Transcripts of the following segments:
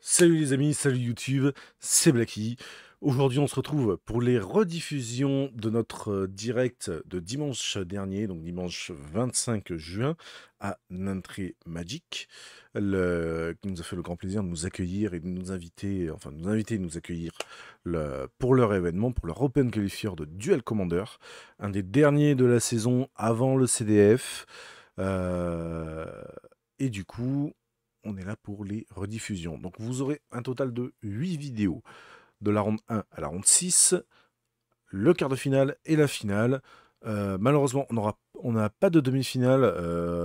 Salut les amis, salut YouTube, c'est Blacky. Aujourd'hui on se retrouve pour les rediffusions de notre direct de dimanche dernier, donc dimanche 25 juin à Nantré Magic, qui nous a fait le grand plaisir de nous accueillir et de nous inviter, enfin de nous inviter et de nous accueillir pour leur événement, pour leur Open Qualifier de Duel Commander, un des derniers de la saison avant le CDF. Euh, et du coup, on est là pour les rediffusions. Donc vous aurez un total de 8 vidéos, de la ronde 1 à la ronde 6, le quart de finale et la finale. Malheureusement, on n'a pas de demi-finale,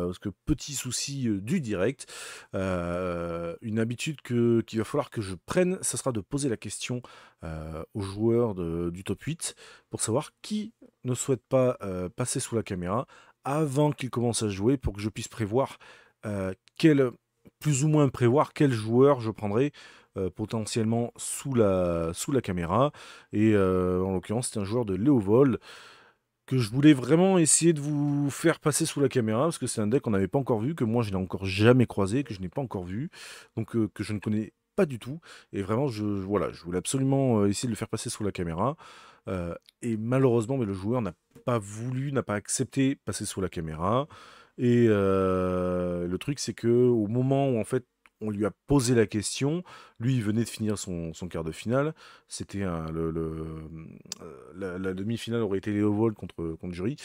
parce que petit souci du direct. Une habitude qu'il va falloir que je prenne, ça sera de poser la question aux joueurs du top 8 pour savoir qui ne souhaite pas passer sous la caméra avant qu'ils commencent à jouer, pour que je puisse prévoir plus ou moins prévoir quel joueur je prendrai potentiellement sous la caméra. Et en l'occurrence, c'est un joueur de Léovold que je voulais vraiment essayer de vous faire passer sous la caméra, parce que c'est un deck qu'on n'avait pas encore vu, que moi je n'ai encore jamais croisé, que je n'ai pas encore vu, donc que je ne connais pas du tout. Et vraiment, voilà, je voulais absolument essayer de le faire passer sous la caméra. Et malheureusement, mais le joueur n'a pas voulu, n'a pas accepté passer sous la caméra. Et le truc, c'est que au moment où en fait on lui a posé la question, lui il venait de finir son quart de finale. C'était la demi-finale aurait été Léovold contre Jury.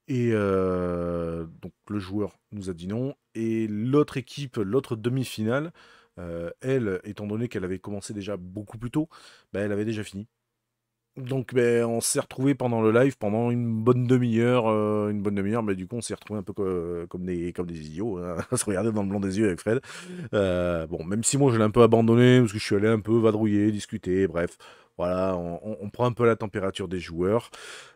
Et donc le joueur nous a dit non. Et l'autre équipe, l'autre demi-finale, elle, étant donné qu'elle avait commencé déjà beaucoup plus tôt, bah, elle avait déjà fini. Donc ben, on s'est retrouvé pendant le live pendant une bonne demi-heure, mais du coup on s'est retrouvé un peu comme des idiots, hein, à se regarder dans le blanc des yeux avec Fred. Bon, même si moi je l'ai un peu abandonné parce que je suis allé un peu vadrouiller, discuter, bref, voilà, on prend un peu la température des joueurs.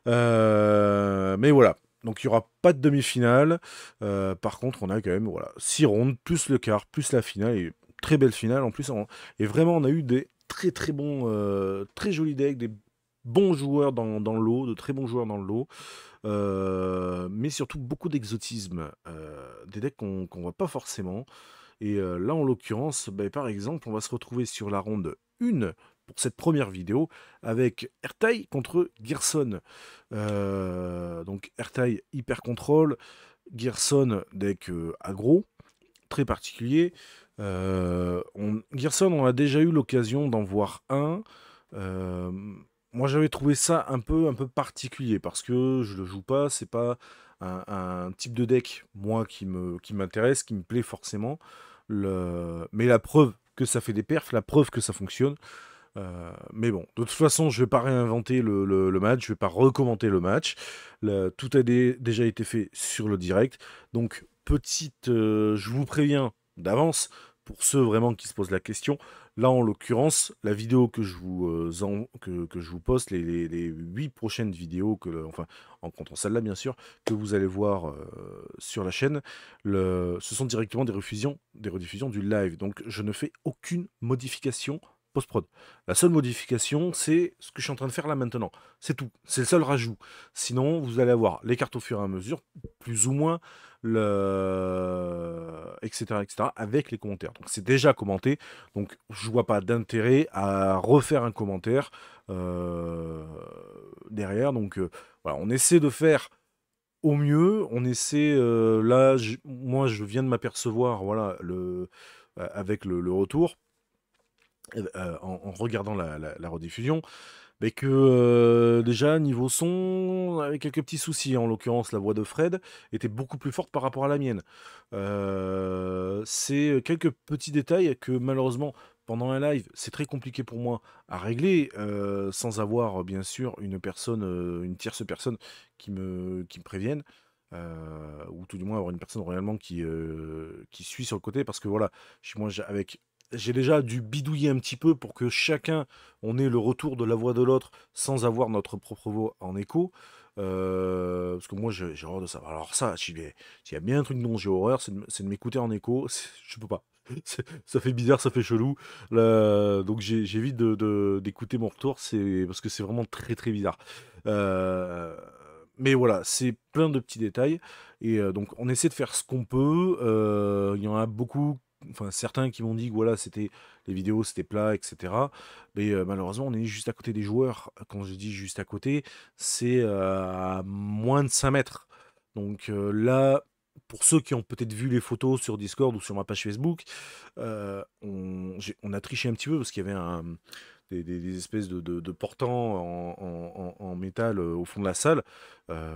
Mais voilà. Donc il n'y aura pas de demi-finale. Par contre, on a quand même voilà 6 rondes, plus le quart, plus la finale, et très belle finale en plus. Et vraiment, on a eu des très très bons, très jolis decks, des bons joueurs dans le lot, de très bons joueurs dans le lot, mais surtout beaucoup d'exotisme, des decks qu'on voit pas forcément. Et là, en l'occurrence, bah, par exemple, on va se retrouver sur la ronde 1 pour cette première vidéo avec Ertai contre Gerson. Donc Ertai hyper contrôle, Gerson deck aggro, très particulier. Gerson, on a déjà eu l'occasion d'en voir un. Euh, Moi, j'avais trouvé ça un peu particulier parce que je le joue pas. C'est pas un type de deck, moi, qui m'intéresse, qui me plaît forcément. Mais la preuve que ça fait des perfs, la preuve que ça fonctionne. Mais bon, de toute façon, je vais pas réinventer le match, je vais pas recommenter le match. Tout a déjà été fait sur le direct. Donc, je vous préviens d'avance, pour ceux vraiment qui se posent la question. Là, en l'occurrence, la vidéo que que je vous poste, les 8 prochaines vidéos, enfin, en comptant celle-là, bien sûr, que vous allez voir sur la chaîne, ce sont directement des rediffusions du live. Donc, je ne fais aucune modification post-prod. La seule modification, c'est ce que je suis en train de faire là maintenant. C'est tout. C'est le seul rajout. Sinon, vous allez avoir les cartes au fur et à mesure, plus ou moins, etc., etc., avec les commentaires. Donc c'est déjà commenté. Donc je vois pas d'intérêt à refaire un commentaire euh, derrière. Donc voilà, on essaie de faire au mieux. On essaie, là, moi je viens de m'apercevoir, voilà, avec le retour, en regardant la rediffusion, mais que déjà niveau son, avec quelques petits soucis, en l'occurrence la voix de Fred était beaucoup plus forte par rapport à la mienne. C'est quelques petits détails que malheureusement pendant un live c'est très compliqué pour moi à régler, sans avoir bien sûr une tierce personne qui me prévienne. Ou tout du moins avoir une personne réellement qui suit sur le côté, parce que voilà, j'ai déjà dû bidouiller un petit peu pour que chacun on ait le retour de la voix de l'autre sans avoir notre propre voix en écho. Parce que moi j'ai horreur de ça. Alors ça, s'il y a bien un truc dont j'ai horreur, c'est de m'écouter en écho. Je peux pas. Ça fait bizarre, ça fait chelou. Donc j'évite d'écouter mon retour, parce que c'est vraiment très très bizarre. Euh, mais voilà, c'est plein de petits détails. Et donc on essaie de faire ce qu'on peut. Il y en a beaucoup. enfin, certains qui m'ont dit que voilà, c'était les vidéos, c'était plat, etc. Mais malheureusement, on est juste à côté des joueurs. Quand je dis juste à côté, c'est à moins de 5 mètres. Donc là, pour ceux qui ont peut-être vu les photos sur Discord ou sur ma page Facebook, on a triché un petit peu parce qu'il y avait des espèces de portants en métal au fond de la salle.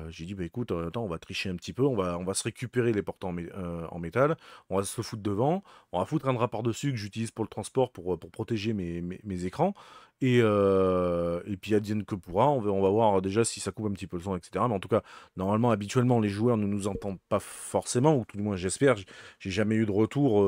J'ai dit, bah écoute, attends, on va tricher un petit peu, on va se récupérer les portants en métal, on va se foutre devant, on va foutre un drap par-dessus que j'utilise pour le transport pour protéger mes écrans. Et puis advienne que pourra, on va voir déjà si ça coupe un petit peu le son, etc. Mais en tout cas, normalement, habituellement, les joueurs ne nous entendent pas forcément, ou tout du moins j'espère. J'ai jamais eu de retour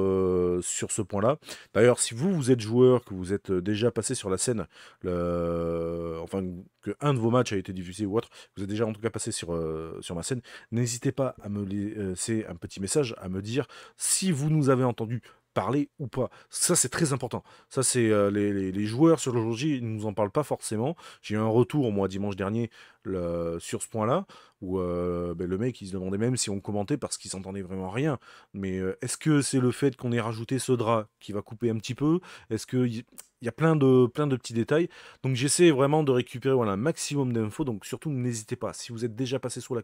sur ce point-là. D'ailleurs, si vous êtes joueur, que vous êtes déjà passé sur la scène, enfin que un de vos matchs a été diffusé ou autre, vous êtes déjà en tout cas passé sur ma scène, n'hésitez pas à me laisser un petit message, à me dire si vous nous avez entendu parler ou pas. Ça, c'est très important. Ça, c'est les joueurs sur le jour J, ils ne nous en parlent pas forcément. J'ai eu un retour, moi, dimanche dernier, sur ce point-là, où ben, le mec, il se demandait même si on commentait parce qu'il s'entendait vraiment rien. Mais est-ce que c'est le fait qu'on ait rajouté ce drap qui va couper un petit peu? Est-ce qu'il y a plein de petits détails? Donc j'essaie vraiment de récupérer voilà, un maximum d'infos. Donc surtout, n'hésitez pas. Si vous êtes déjà passé sous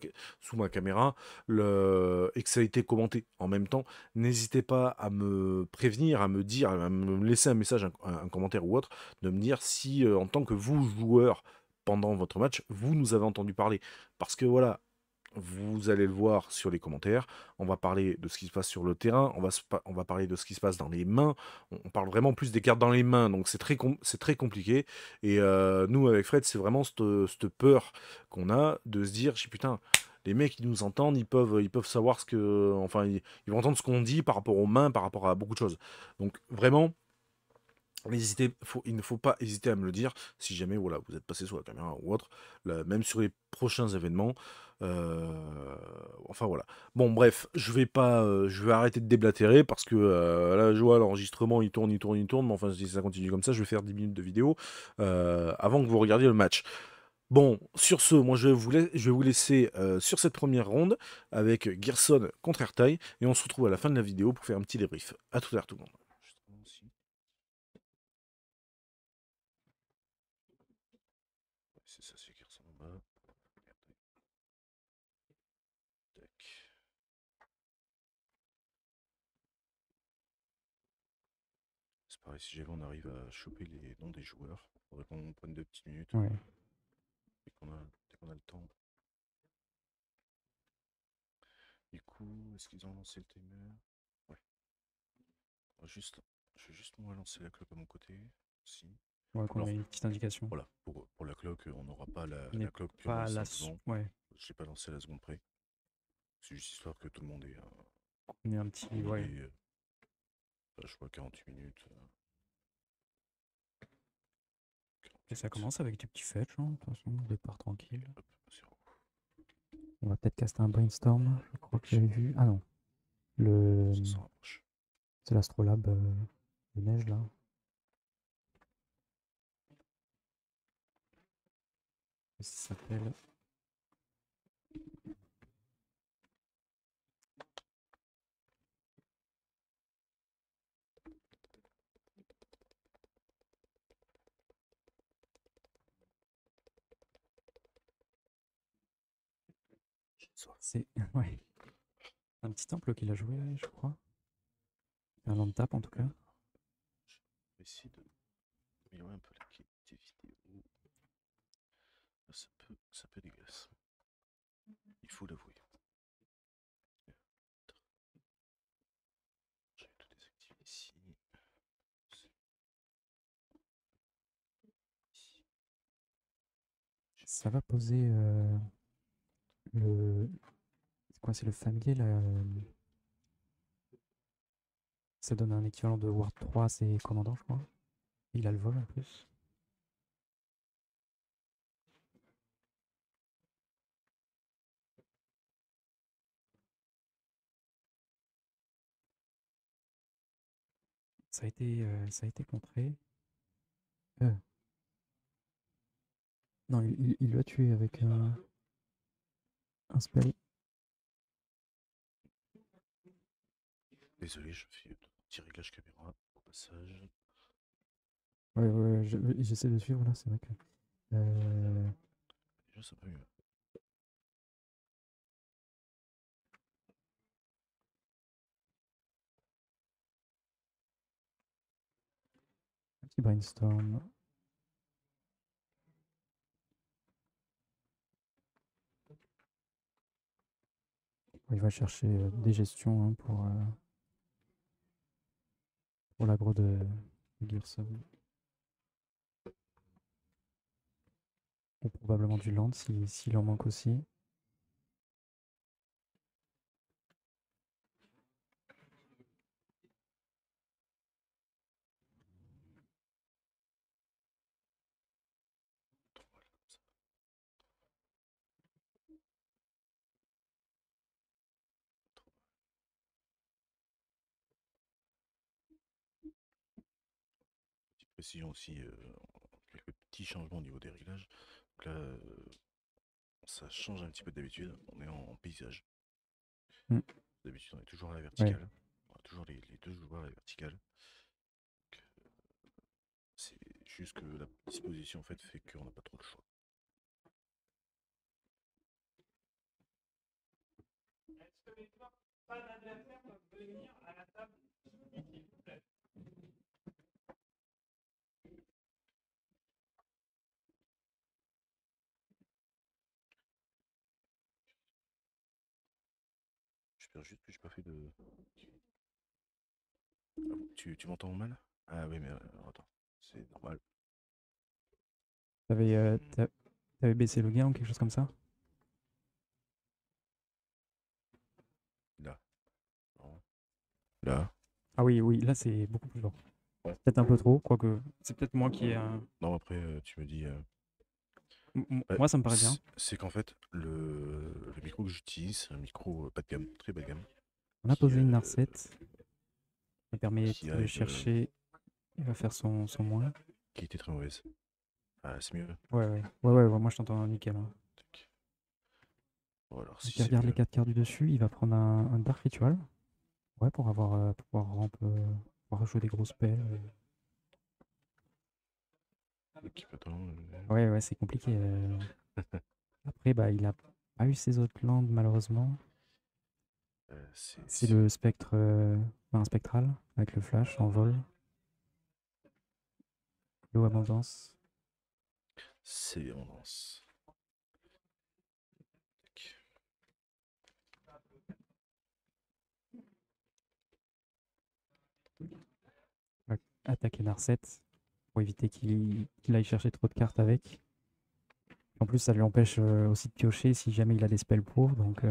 ma caméra et que ça a été commenté en même temps, n'hésitez pas à me prévenir, à me dire, à me laisser un message, un commentaire ou autre, de me dire si en tant que vous, joueur, pendant votre match, vous nous avez entendu parler. Parce que voilà, vous allez le voir sur les commentaires. On va parler de ce qui se passe sur le terrain. On va parler de ce qui se passe dans les mains. On parle vraiment plus des cartes dans les mains. Donc c'est très compliqué. Et nous, avec Fred, c'est vraiment cette peur qu'on a de se dire, putain, les mecs, ils nous entendent, ils peuvent savoir ce que. Enfin, ils vont entendre ce qu'on dit par rapport aux mains, par rapport à beaucoup de choses. Donc vraiment. Il ne faut pas hésiter à me le dire si jamais voilà, vous êtes passé sous la caméra ou autre, même sur les prochains événements. Enfin voilà. Bon bref, je vais arrêter de déblatérer parce que là je vois l'enregistrement il tourne, mais enfin si ça continue comme ça, je vais faire 10 minutes de vidéo avant que vous regardiez le match. Bon, sur ce, moi je vais vous laisser sur cette première ronde avec Gerson contre Ertaï et on se retrouve à la fin de la vidéo pour faire un petit débrief. À tout à l'heure tout le monde. C'est ça, c'est qui ressemble en bas. Tac. C'est pareil, si jamais on arrive à choper les noms des joueurs, faudrait qu'on prenne 2 petites minutes. Ouais. Dès qu'on a le temps. Du coup, est-ce qu'ils ont lancé le timer? Ouais. Je vais juste moi lancer la cloque à mon côté. Si. Ouais, qu'on Alors, ait une petite indication. voilà, pour la cloque, on n'aura pas On n'est la cloque purement et pas là. simplement. Ouais. Je l'ai pas lancé à la seconde près. C'est juste histoire que tout le monde ait On est un petit. une Ouais. idée. Je vois 48 minutes. Et ça commence avec du petit fetch, hein, de toute façon, départ tranquille. Hop, c'est On va peut-être caster un brainstorm, je crois que j'avais vu. Ah non. ça s'en rapproche. C'est l'astrolabe de neige là. Ça s'appelle. C'est. Ouais. Un petit temple qu'il a joué, je crois. Un land tap en tout cas. Je vais essayer d'améliorer un peu la qualité vidéo. Ça peut dégueulasse. Il faut l'avouer. Je vais tout désactiver ici. Ça va poser le. C'est quoi, c'est le familier là. Ça donne un équivalent de Ward 3, c'est commandant, je crois. Il a le vol en plus. Ça a été contré. Non, il l'a tué avec un spell. Désolé, je fais Petit réglage caméra au passage. Ouais, j'essaie de suivre là, c'est vrai que. Déjà, ça va mieux. Un petit brainstorm. Il va chercher des gestions hein, pour l'agro de Gearson. Ou probablement du land s'il en manque aussi. Petite précision aussi, quelques petits changements au niveau des réglages. Donc là, ça change un petit peu d'habitude. On est en paysage. Mm. D'habitude, on est toujours à la Ouais. verticale. On a toujours les deux joueurs à la verticale. Donc, c'est juste que la disposition en fait fait qu'on n'a pas trop le choix. J'espère juste que j'ai pas fait de. Ah, tu m'entends mal? Ah oui, mais attends, c'est normal. T'avais baissé le gain ou quelque chose comme ça? Là. Non. Là. Ah oui, là c'est beaucoup plus fort. Ouais. Peut-être un peu trop, quoique c'est peut-être moi qui ai un. Non, après, tu me dis. Moi ça me paraît bien. C'est qu'en fait, le micro que j'utilise, c'est un micro bas de gamme, très bas de gamme, On a qui, posé une Narset. Ça permet qui de arrive, chercher. Il va faire son moins. qui était très mauvaise. Ah, c'est mieux. Ouais, moi je t'entends nickel. Hein. Tac. Bon, alors Donc si il c'est regarde les mieux. 4 quarts du dessus, il va prendre un Dark Ritual. Ouais, pour pouvoir ramp, pouvoir jouer des grosses pelles. Équipe attend. Ouais, c'est compliqué. Après, bah, il a pas eu ses autres landes, malheureusement. C'est le spectre, un spectral, avec le flash en vol. L'eau abondance. C'est abondance. Va attaquer Narset pour éviter qu'il aille chercher trop de cartes avec. En plus, ça lui empêche aussi de piocher si jamais il a des spells pour. Donc,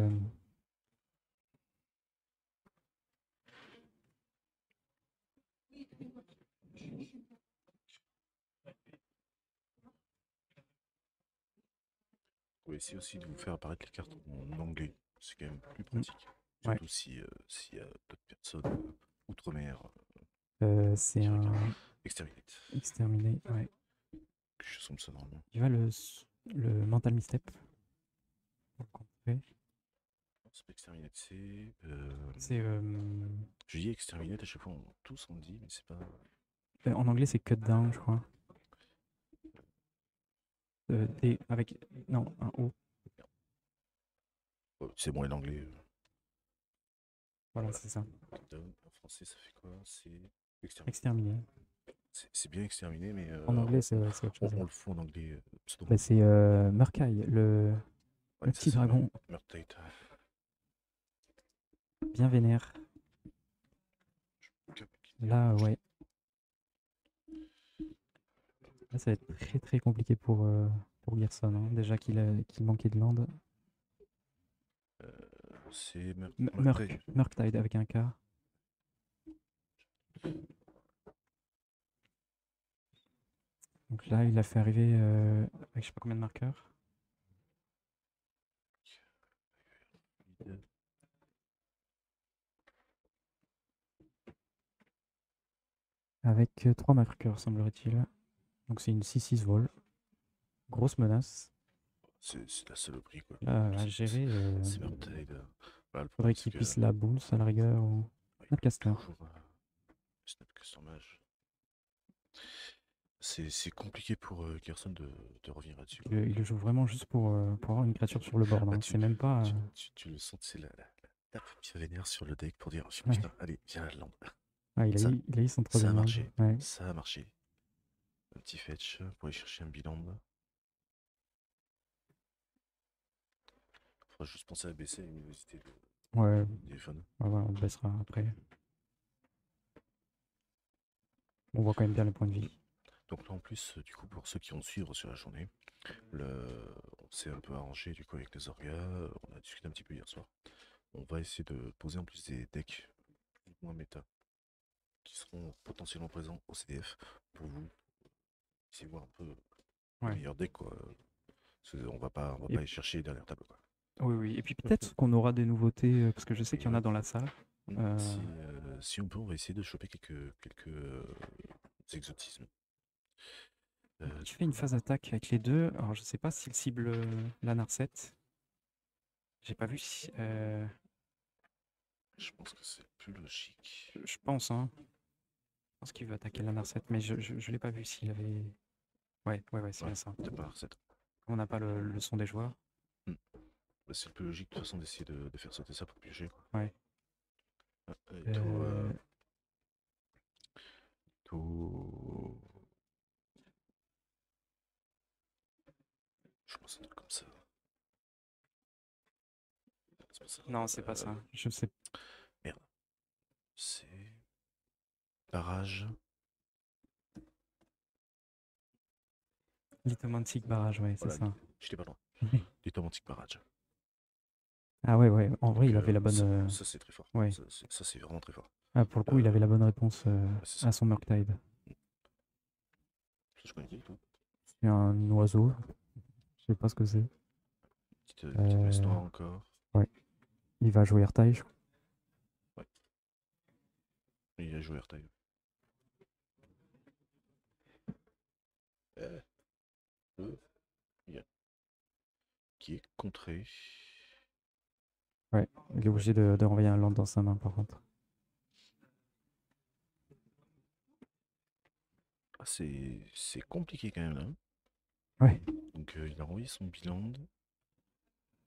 On va essayer aussi de vous faire apparaître les cartes en anglais. C'est quand même plus mm, pratique. ouais. Surtout si s'il y a d'autres personnes outre-mer C'est qui un regardent. Exterminate. exterminé. Ouais. Quelque chose comme ça normalement. Il va le mental misstep. pour contrer. C'est pas Exterminate, c'est. C'est Je dis Exterminate à chaque fois, tous on me dit, mais c'est pas. en anglais, c'est cut down, je crois. Avec non un O. C'est bon, et l'anglais. Voilà, Voilà. c'est ça. Down, en français, ça fait quoi? C'est exterminé. Exterminé. C'est bien exterminé, mais En anglais, c'est autre chose. on le fout en anglais pseudo. Bah, c'est Murkai, Ouais, le ça petit c'est dragon Murktide. bien vénère. Là, ouais. Là, ça va être très très compliqué pour Gerson. Hein. Déjà qu'il manquait de land. C'est Murktide. Murktide avec un K. Donc là, il a fait arriver avec je sais pas combien de marqueurs. Avec 3 marqueurs, semblerait-il. Donc c'est une 6-6 vol. Grosse menace. C'est la saloperie quoi. Là, à gérer. C'est Murktide. Voilà, le Faudrait problème c'est qu'il que. puisse la boule à la rigueur ou Ouais, Snapcaster. toujours, Snap Custom Mage. C'est compliqué pour Gerson de revenir là-dessus, quoi. Il le joue vraiment juste pour avoir une créature sur le board, Bah, hein. C'est même pas. tu le sens, c'est la tape bien vénère sur le deck pour dire Ouais. putain, allez, viens à la land. Ah, Ça, il a eu son ça a troisième land. marché. Ouais. Ça a marché. Un petit fetch pour aller chercher un bilan. Faudra juste penser à baisser la luminosité Ouais, du téléphone. voilà, on le baissera après. On voit quand même bien les points de vie. Donc là en plus, du coup, pour ceux qui vont suivre sur la journée, on s'est un peu arrangé du coup avec les orgas, on a discuté un petit peu hier soir. On va essayer de poser en plus des decks plus ou moins méta qui seront potentiellement présents au CDF pour vous essayer de voir un peu les Ouais. meilleurs decks, quoi. On va pas Et- aller chercher les dernières tables, quoi. Oui, oui. Et puis peut-être qu'on aura des nouveautés, parce que je sais Et qu'il y en a dans la salle. Si on peut, on va essayer de choper quelques exotismes. Je fais une phase attaque avec les deux. Alors je sais pas s'il cible la Narset. J'ai pas vu si. Je pense que c'est plus logique. Je pense, hein. Je pense qu'il veut attaquer la Narset, mais je l'ai pas vu s'il avait. Ouais, c'est bien ça. Peut-être pas recette. On n'a pas le son des joueurs. Bah, c'est le plus logique de toute façon d'essayer de faire sauter ça pour piocher, quoi. Ouais. Et tout. Je pense un truc comme ça. C'est pas ça. Non, c'est pas ça. Je sais. Merde. C'est. Barrage. Lithomantic barrage, ouais, c'est Voilà, ça. j'étais pas loin. Lithomantic barrage. Ah ouais. En vrai, Donc, il avait la bonne. ça c'est très fort. Ouais. Ça, c'est vraiment très fort. Ah, pour le coup, il avait la bonne réponse C'est ça. à son Murktide. Je connais qui, toi? C'est un oiseau. Je sais pas ce que c'est. Petite histoire encore. Ouais. Il va jouer Airtile, je crois. Ouais. Il a joué Airtile. Qui est contré. Ouais, il est obligé de renvoyer un land dans sa main, par contre. Ah, c'est compliqué quand même là. Ouais. Donc il a envoyé son bilan.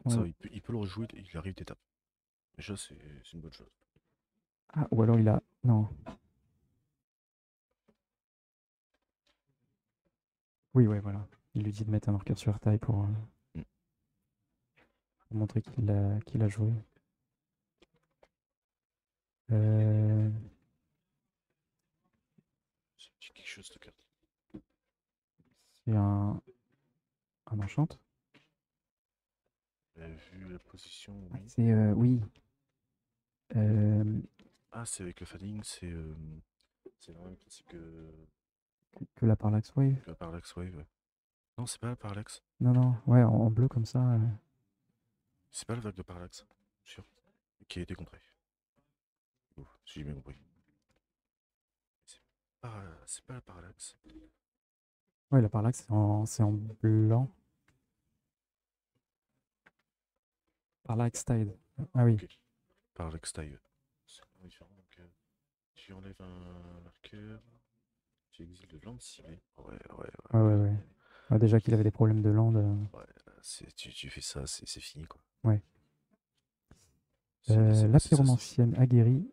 Ouais. Ça, il peut le rejouer, il arrive d'étape. Déjà, c'est une bonne chose. Ah, ou alors il a. Non. Oui, ouais, voilà. Il lui dit de mettre un marqueur sur Airtile pour montrer qu'il a joué. C'est quelque chose de carte. C'est un enchant. Vu la position, oui. C'est. Oui. Ah, c'est avec le fading, c'est le même principe Que la Parallax Wave. que la Parallax Wave. Ouais. Non, c'est pas la Parallax. Non. Ouais, en bleu comme ça. C'est pas la vague de Parallax, sûr. Qui a été contrée. Si j'ai bien compris. C'est pas la Parallax. Ouais, la Parallax, c'est en blanc. Parallax Tide. Ah oui. Okay. Parallax Tide. C'est différent. Donc, tu enlèves un marqueur. Tu exiles le land ciblé. Ouais. Ouais, déjà qu'il avait des problèmes de land. Ouais, tu fais ça, c'est fini, quoi. Ouais. C'est La passé ça, pyromancienne aguerrie.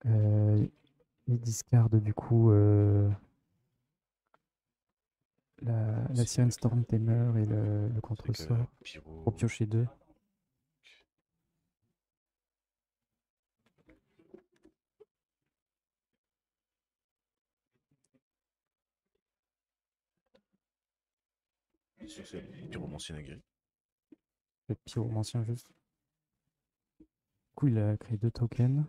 Il discarde du coup la Sirène Storm Tamer et le contre-sort pour piocher 2. C'est pyromancien aguerri. Le pyromancien juste. Du coup, il a créé 2 tokens.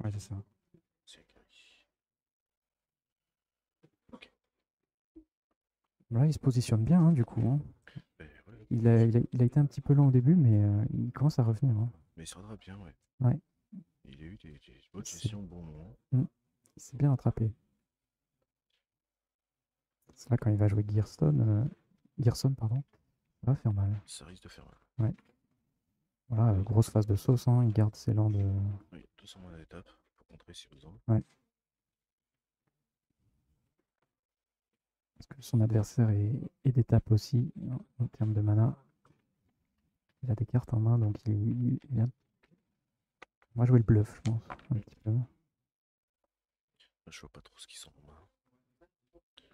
Ouais, c'est ça. C'est aguerri. Ok. Là, il se positionne bien, hein, du coup. Hein. Ouais. Il a été un petit peu lent au début, mais il commence à revenir. Hein. Mais il se rendra bien, ouais. Ouais. Il a eu des bonnes gestions au bon moment. Il s'est bien attrapé. C'est là quand il va jouer Gearstone. Gerson, pardon, ça va faire mal. Ça risque de faire mal. Ouais. Voilà, grosse phase de sauce, hein, il garde ses landes. Oui, 200 mois d'étape, pour contrer si besoin. Ouais. Parce que son adversaire est d'étape aussi, en termes de mana. Il a des cartes en main, donc il a... On va jouer le bluff, je pense, un petit peu. Je vois pas trop ce qu'ils sont en main.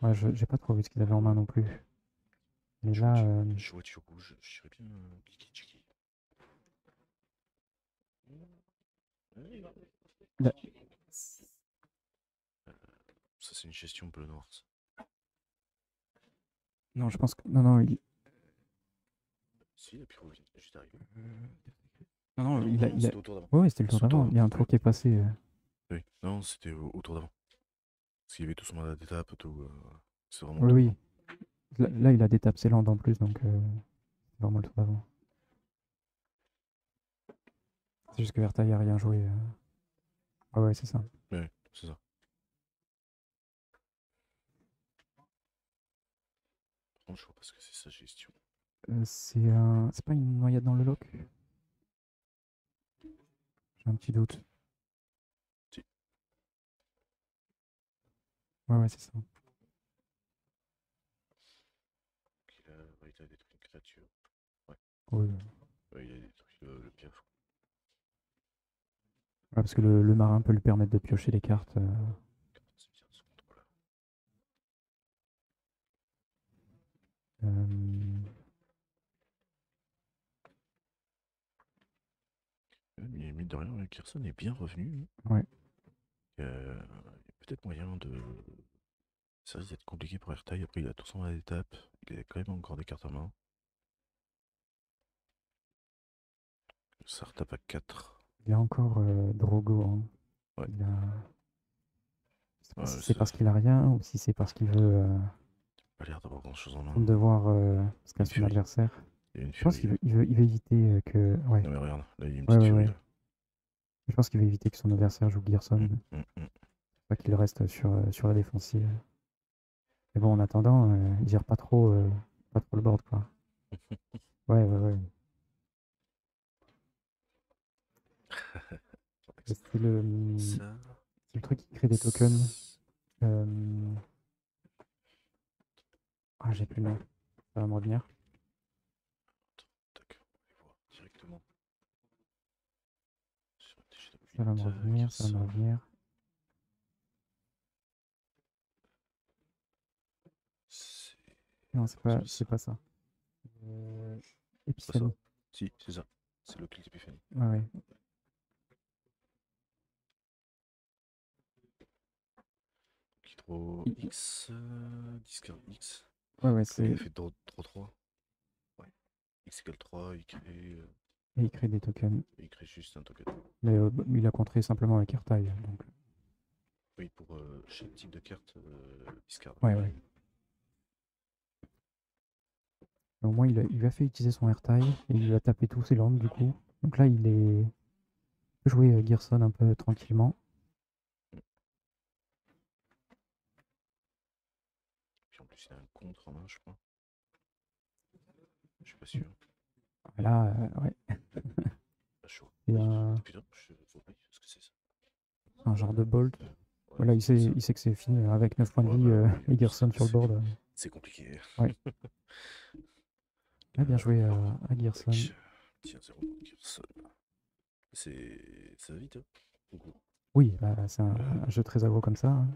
Ouais, j'ai pas trop vu ce qu'il avait en main non plus. Mais là, Je vois du rouge, je dirais bien Kiki Chiki. là, Ça, c'est une gestion bleu-noir. non, je pense que... Non, Si, et puis juste arrivé. non, il a... C'était au tour d'avant. Ouais, c'était le tour C'est au tour d'avant. Il y a un tour qui est passé. Oui, non, c'était au tour d'avant. Parce qu'il y avait tout son mandat d'étape, tout. C'est vraiment Oui, le oui. tour Là, il a des tapes landes en plus, donc c'est vraiment le tour d'avant. C'est juste que Vertaille a rien joué. Ah ouais, c'est ça. Oui, c'est ça. Par contre, je vois pas ce que c'est sa gestion. C'est pas une noyade dans le loch? J'ai un petit doute. Si. Ouais, c'est ça. Il a détruit une créature. Ouais. Oui. Ouais, il a détruit le piaf. Ouais, parce que le marin peut lui permettre de piocher les cartes. C'est bien de son contrôle. Mais mine de rien, Kirsten est bien revenu. Ouais. Il y a peut-être moyen de. Ça risque d'être compliqué pour Airtail. Après, il a tout son à l'étape. Il a quand même encore des cartes en main. Ça retape à 4. Il y a encore Drogo, hein. Ouais. Je sais pas Ouais, si c'est parce qu'il a rien ou si c'est parce qu'il veut pas l'air d'avoir grand chose en main. devoir ce qu'a Une son furie. adversaire. Il y a une Je pense furie. qu'il veut éviter que. Ouais. Non, mais regarde, là, il y a une Ouais, petite ouais, furie ouais. là. Je pense qu'il veut éviter que son adversaire joue Gerson. Mm. Pas qu'il reste sur la défensive. Mais bon, en attendant, il gère pas trop le board, quoi. Ouais. C'est Ça. le truc qui crée des tokens. Ah, j'ai plus le nom. Ça va me revenir. Tac, on va voir directement. Ça va me revenir. Non, c'est pas ça. Épiphanie. Si, c'est ça. C'est le clic d'épiphanie. Ouais. Hydro X, discard X. Ouais, c'est. Il a fait draw 3. Ouais. X égale 3, il crée. Et il crée des tokens. Il crée juste un token. Mais il a contré simplement avec Airtail. Donc... Oui, pour chaque type de carte, discard. Ouais. Au moins, il lui a fait utiliser son Airtail et il lui a tapé tous ses landes du coup. Donc là, il peut jouer Gerson un peu tranquillement. Puis en plus, il a un contre en main, je crois. Je suis pas sûr. Là, ouais. Pas chaud. Et Putain, je vois pas ce que c'est ça. un genre de bolt. Ouais, Voilà, il sait que c'est fini avec 9 points de vie et Gerson sur le board. C'est compliqué. Ouais. Bien joué à Gerson. Tiens, 0 contre Gerson. Ça va vite, hein. Oui, c'est un jeu très aggro comme ça. Hein.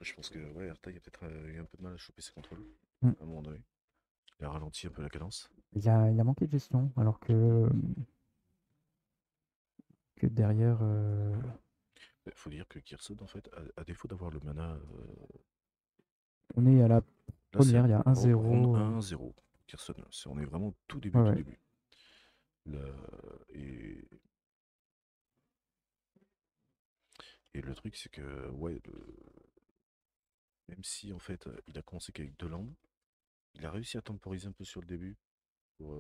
Je pense que Airtail a peut-être eu un peu de mal à choper ses contrôles À un moment donné. Il a ralenti un peu la cadence. Il a manqué de gestion, alors que derrière. Il faut dire que Gerson, en fait, à défaut d'avoir le mana. On est à la première, il y a 1-0. Ronde 1-0. Gerson, on est vraiment au tout début. Ouais. Tout début. Et le truc, c'est que, même si en fait il a commencé qu'avec 2 landes, il a réussi à temporiser un peu sur le début pour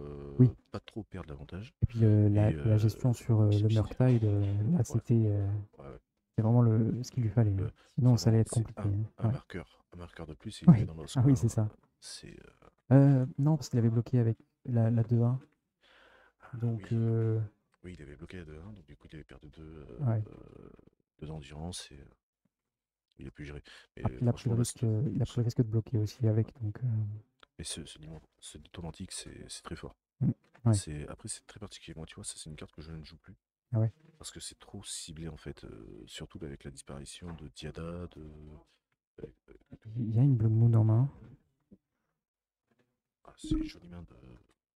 pas trop perdre l'avantage. Et puis la gestion sur le Murktide, là c'était vraiment ce qu'il lui fallait. Sinon ça allait être compliqué. Un marqueur de plus et il est dans l'os. Ah oui, c'est ça. C'est. Non, parce qu'il avait bloqué avec la 2-1. Ah Donc, oui. Oui, il avait bloqué la 2-1, donc du coup, il avait perdu ouais. deux d'endurance et il a pu gérer. Mais Après, il a pris le franchement, là, risque, il a pris le risque de bloquer aussi avec. Donc, mais ce Diplôme Antique, c'est très fort. mm, ouais. Après, c'est très particulier. Moi, tu vois, ça, c'est une carte que je ne joue plus. Ah ouais. Parce que c'est trop ciblé, en fait. Surtout avec la disparition de Diada, euh, Il y a une Blood Moon en main. c'est une jolie main de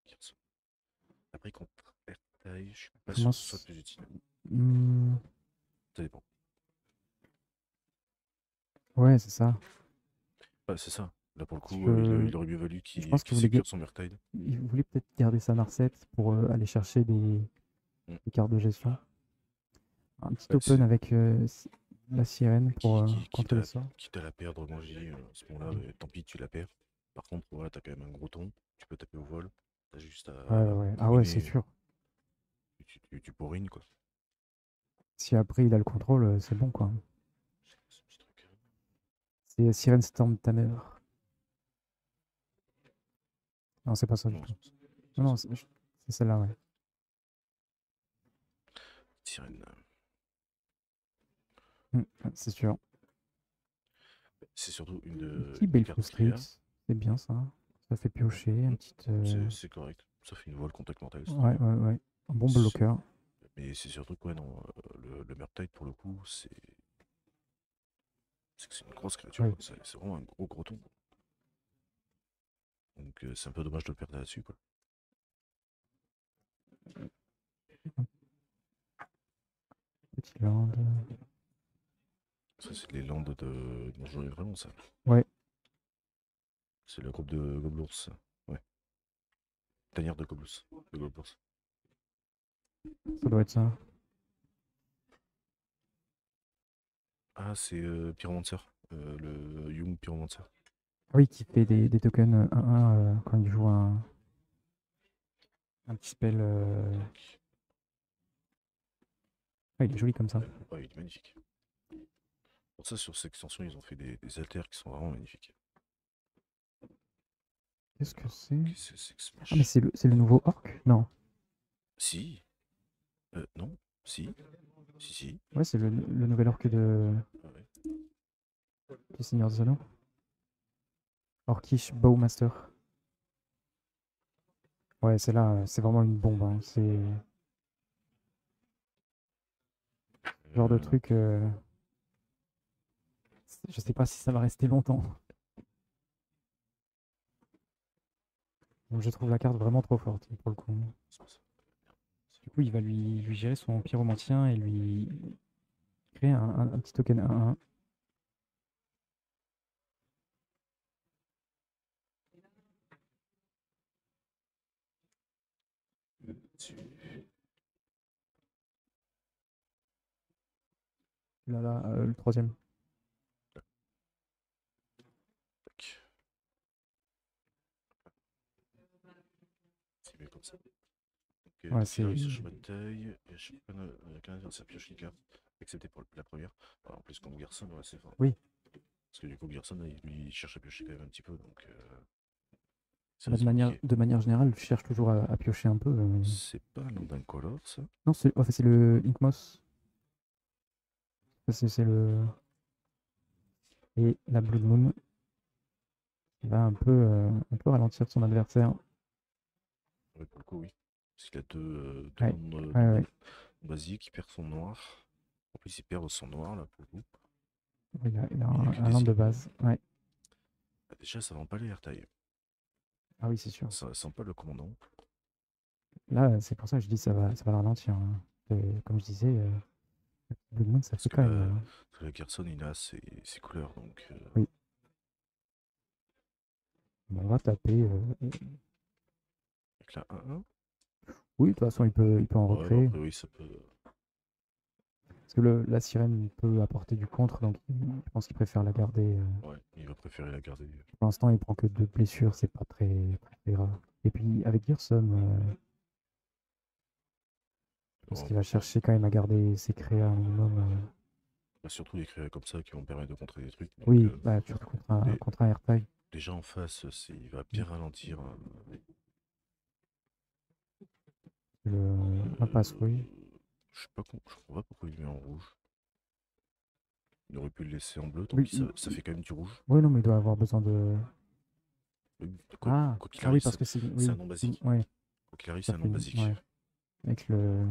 Kirson. Après, contre Ertai, je suis pas Je sûr que ce soit pense. le plus utile. Hmm, Ça dépend. ouais, c'est ça. Bah, c'est ça. Là, pour le Parce coup, que il aurait mieux valu je qu'il pense qu'il qu'il voulait, sécure son Murktide. il voulait peut-être garder sa Narset pour aller chercher Mm. des cartes de gestion. Un petit Bah, open avec la sirène pour quitte contre les sorts. quitte à la perdre, moi je dis, à ce moment-là, tant pis, tu la perds. Par contre, voilà, t'as quand même un gros ton, tu peux taper au vol, t'as juste Ouais, à ouais. Ah ouais, c'est pourriner, sûr. tu pourrines quoi. Si après il a le contrôle, c'est bon quoi. C'est quoi ce petit truc? C'est Siren Storm Tamer. Non, c'est pas ça du Non, tout. Non, c'est non, ça. c'est celle-là, ouais. Sirène. C'est sûr. C'est surtout Un petit une des cartes qu'il a. Belfaustrix, c'est bien ça. Ça fait piocher, Mm. une petite. C'est correct. Ça fait une voile contact mental, c'est très Ouais, bien. ouais, ouais. Un bon bloqueur. Mais c'est surtout quoi, non, le Murktide pour le coup, c'est que c'est une grosse créature, Ouais. quoi. C'est vraiment un gros ton. Donc c'est un peu dommage de le perdre là-dessus, quoi. Petit land. Ça, c'est les landes de Donjons et Dragons, ça. Ouais, C'est le groupe de Goblours. Ouais. Tanière de Goblours. De Goblours. ça doit être ça. Ah, c'est Pyromancer. Le Young Pyromancer. Ah oui, qui fait des tokens 1-1 quand il joue un petit spell. Tac. Ah, il est joli comme ça. Ouais, il est magnifique. Pour ça, sur cette extension, ils ont fait des alters qui sont vraiment magnifiques. Qu'est-ce que Alors, c'est? qu'est-ce que c'est que ce Ah, mais match? c'est le nouveau orc? Non. Si. Non. Si. Si. Ouais, c'est le nouvel orc Ah ouais. du Seigneur des Anneaux. Orcish Bowmaster. Ouais, c'est là, c'est vraiment une bombe, hein. C'est le genre de truc. Je sais pas si ça va rester longtemps. Donc, je trouve la carte vraiment trop forte pour le coup. C'est pas ça. Du coup, il va lui gérer son pyromantien et lui créer un petit token 1-1. Là, le troisième. Tac. C'est bien comme ça. Donc, Ouais, t'as c'est. Fury sur chemin de taille, et je sais pas, qu'un adversaire pioche une carte, excepté pour la première. Alors, en plus, contre Gerson, ouais, c'est fort. Oui, Parce que du coup, Gerson, lui, il cherche à piocher quand même un petit peu, donc bah, c'est compliqué. de manière générale, je cherche toujours à piocher un peu. C'est pas l'Incolore, ça? Non, c'est le Inkmoss. C'est le. Et la Blood Moon qui va un peu ralentir son adversaire. Ouais, pour le coup, oui. Parce qu'il a deux Ouais, landes ouais, ouais. basiques, il perd son noir. En plus, il perd son noir, là, pour le coup. Il a Mais il n'y a que un des land de îles. base. Ouais. Bah, déjà, ça vend pas les airtails. Ah oui, c'est sûr. Ça sent pas le commandant. Là, c'est pour ça que je dis ça va le ralentir, hein. Comme je disais, Blood Moon, ça Parce fait que quand même. la Gerson, il a ses couleurs, donc Oui. Bon, on va taper. avec la 1-1. Oui, de toute façon, il peut en Ouais, bah recréer. après, oui, ça peut. Parce que la sirène peut apporter du contre, donc je pense qu'il préfère la garder. Ouais, il va préférer la garder. Pour l'instant, il prend que 2 blessures, c'est pas très grave. Et puis, avec Gerson, je pense Bon, qu'il va chercher quand même à garder ses créas un minimum. bah, surtout les créas comme ça qui vont permettre de contrer des trucs. Donc, Oui, bah, surtout contre les, contre un AirTag. déjà en face, il va bien ralentir. Impasse, oui. Je sais pas, je comprends pas pourquoi il met en rouge. Il aurait pu le laisser en bleu, tant Oui, pis, ça fait quand même du rouge. oui, non, mais il doit avoir besoin de. Quoi Ah, quoi qu'il ah oui, arrive, parce que c'est. c'est Oui, un nom basique. ouais, Quoi qu'il arrive, ça c'est un fait nom basique. ouais, avec le.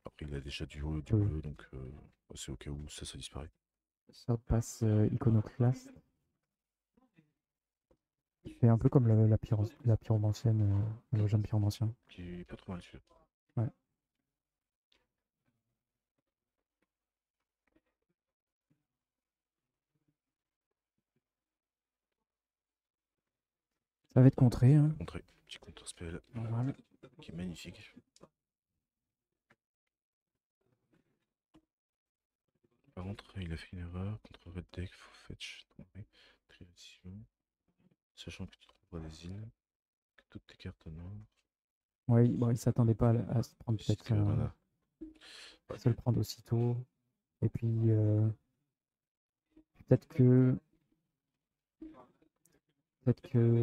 Après, il a déjà du Oui, bleu, donc c'est au cas où ça disparaît. ça passe iconoclaste. Il fait un peu comme la pyromancienne, le jeune pyromancien. Qui est pas trop mal celui-là. Ouais. Ça va être contré, hein. Contré, petit contre-spell Normal. qui est magnifique. Par contre, il a fait une erreur. Contre Red Deck, faut fetch. Triation. Sachant que tu trouveras des îles. Que toutes tes cartes noires. Ouais, bon, il s'attendait pas à se prendre Plus peut-être que mana. Ouais. se le prendre aussitôt. Et puis peut-être que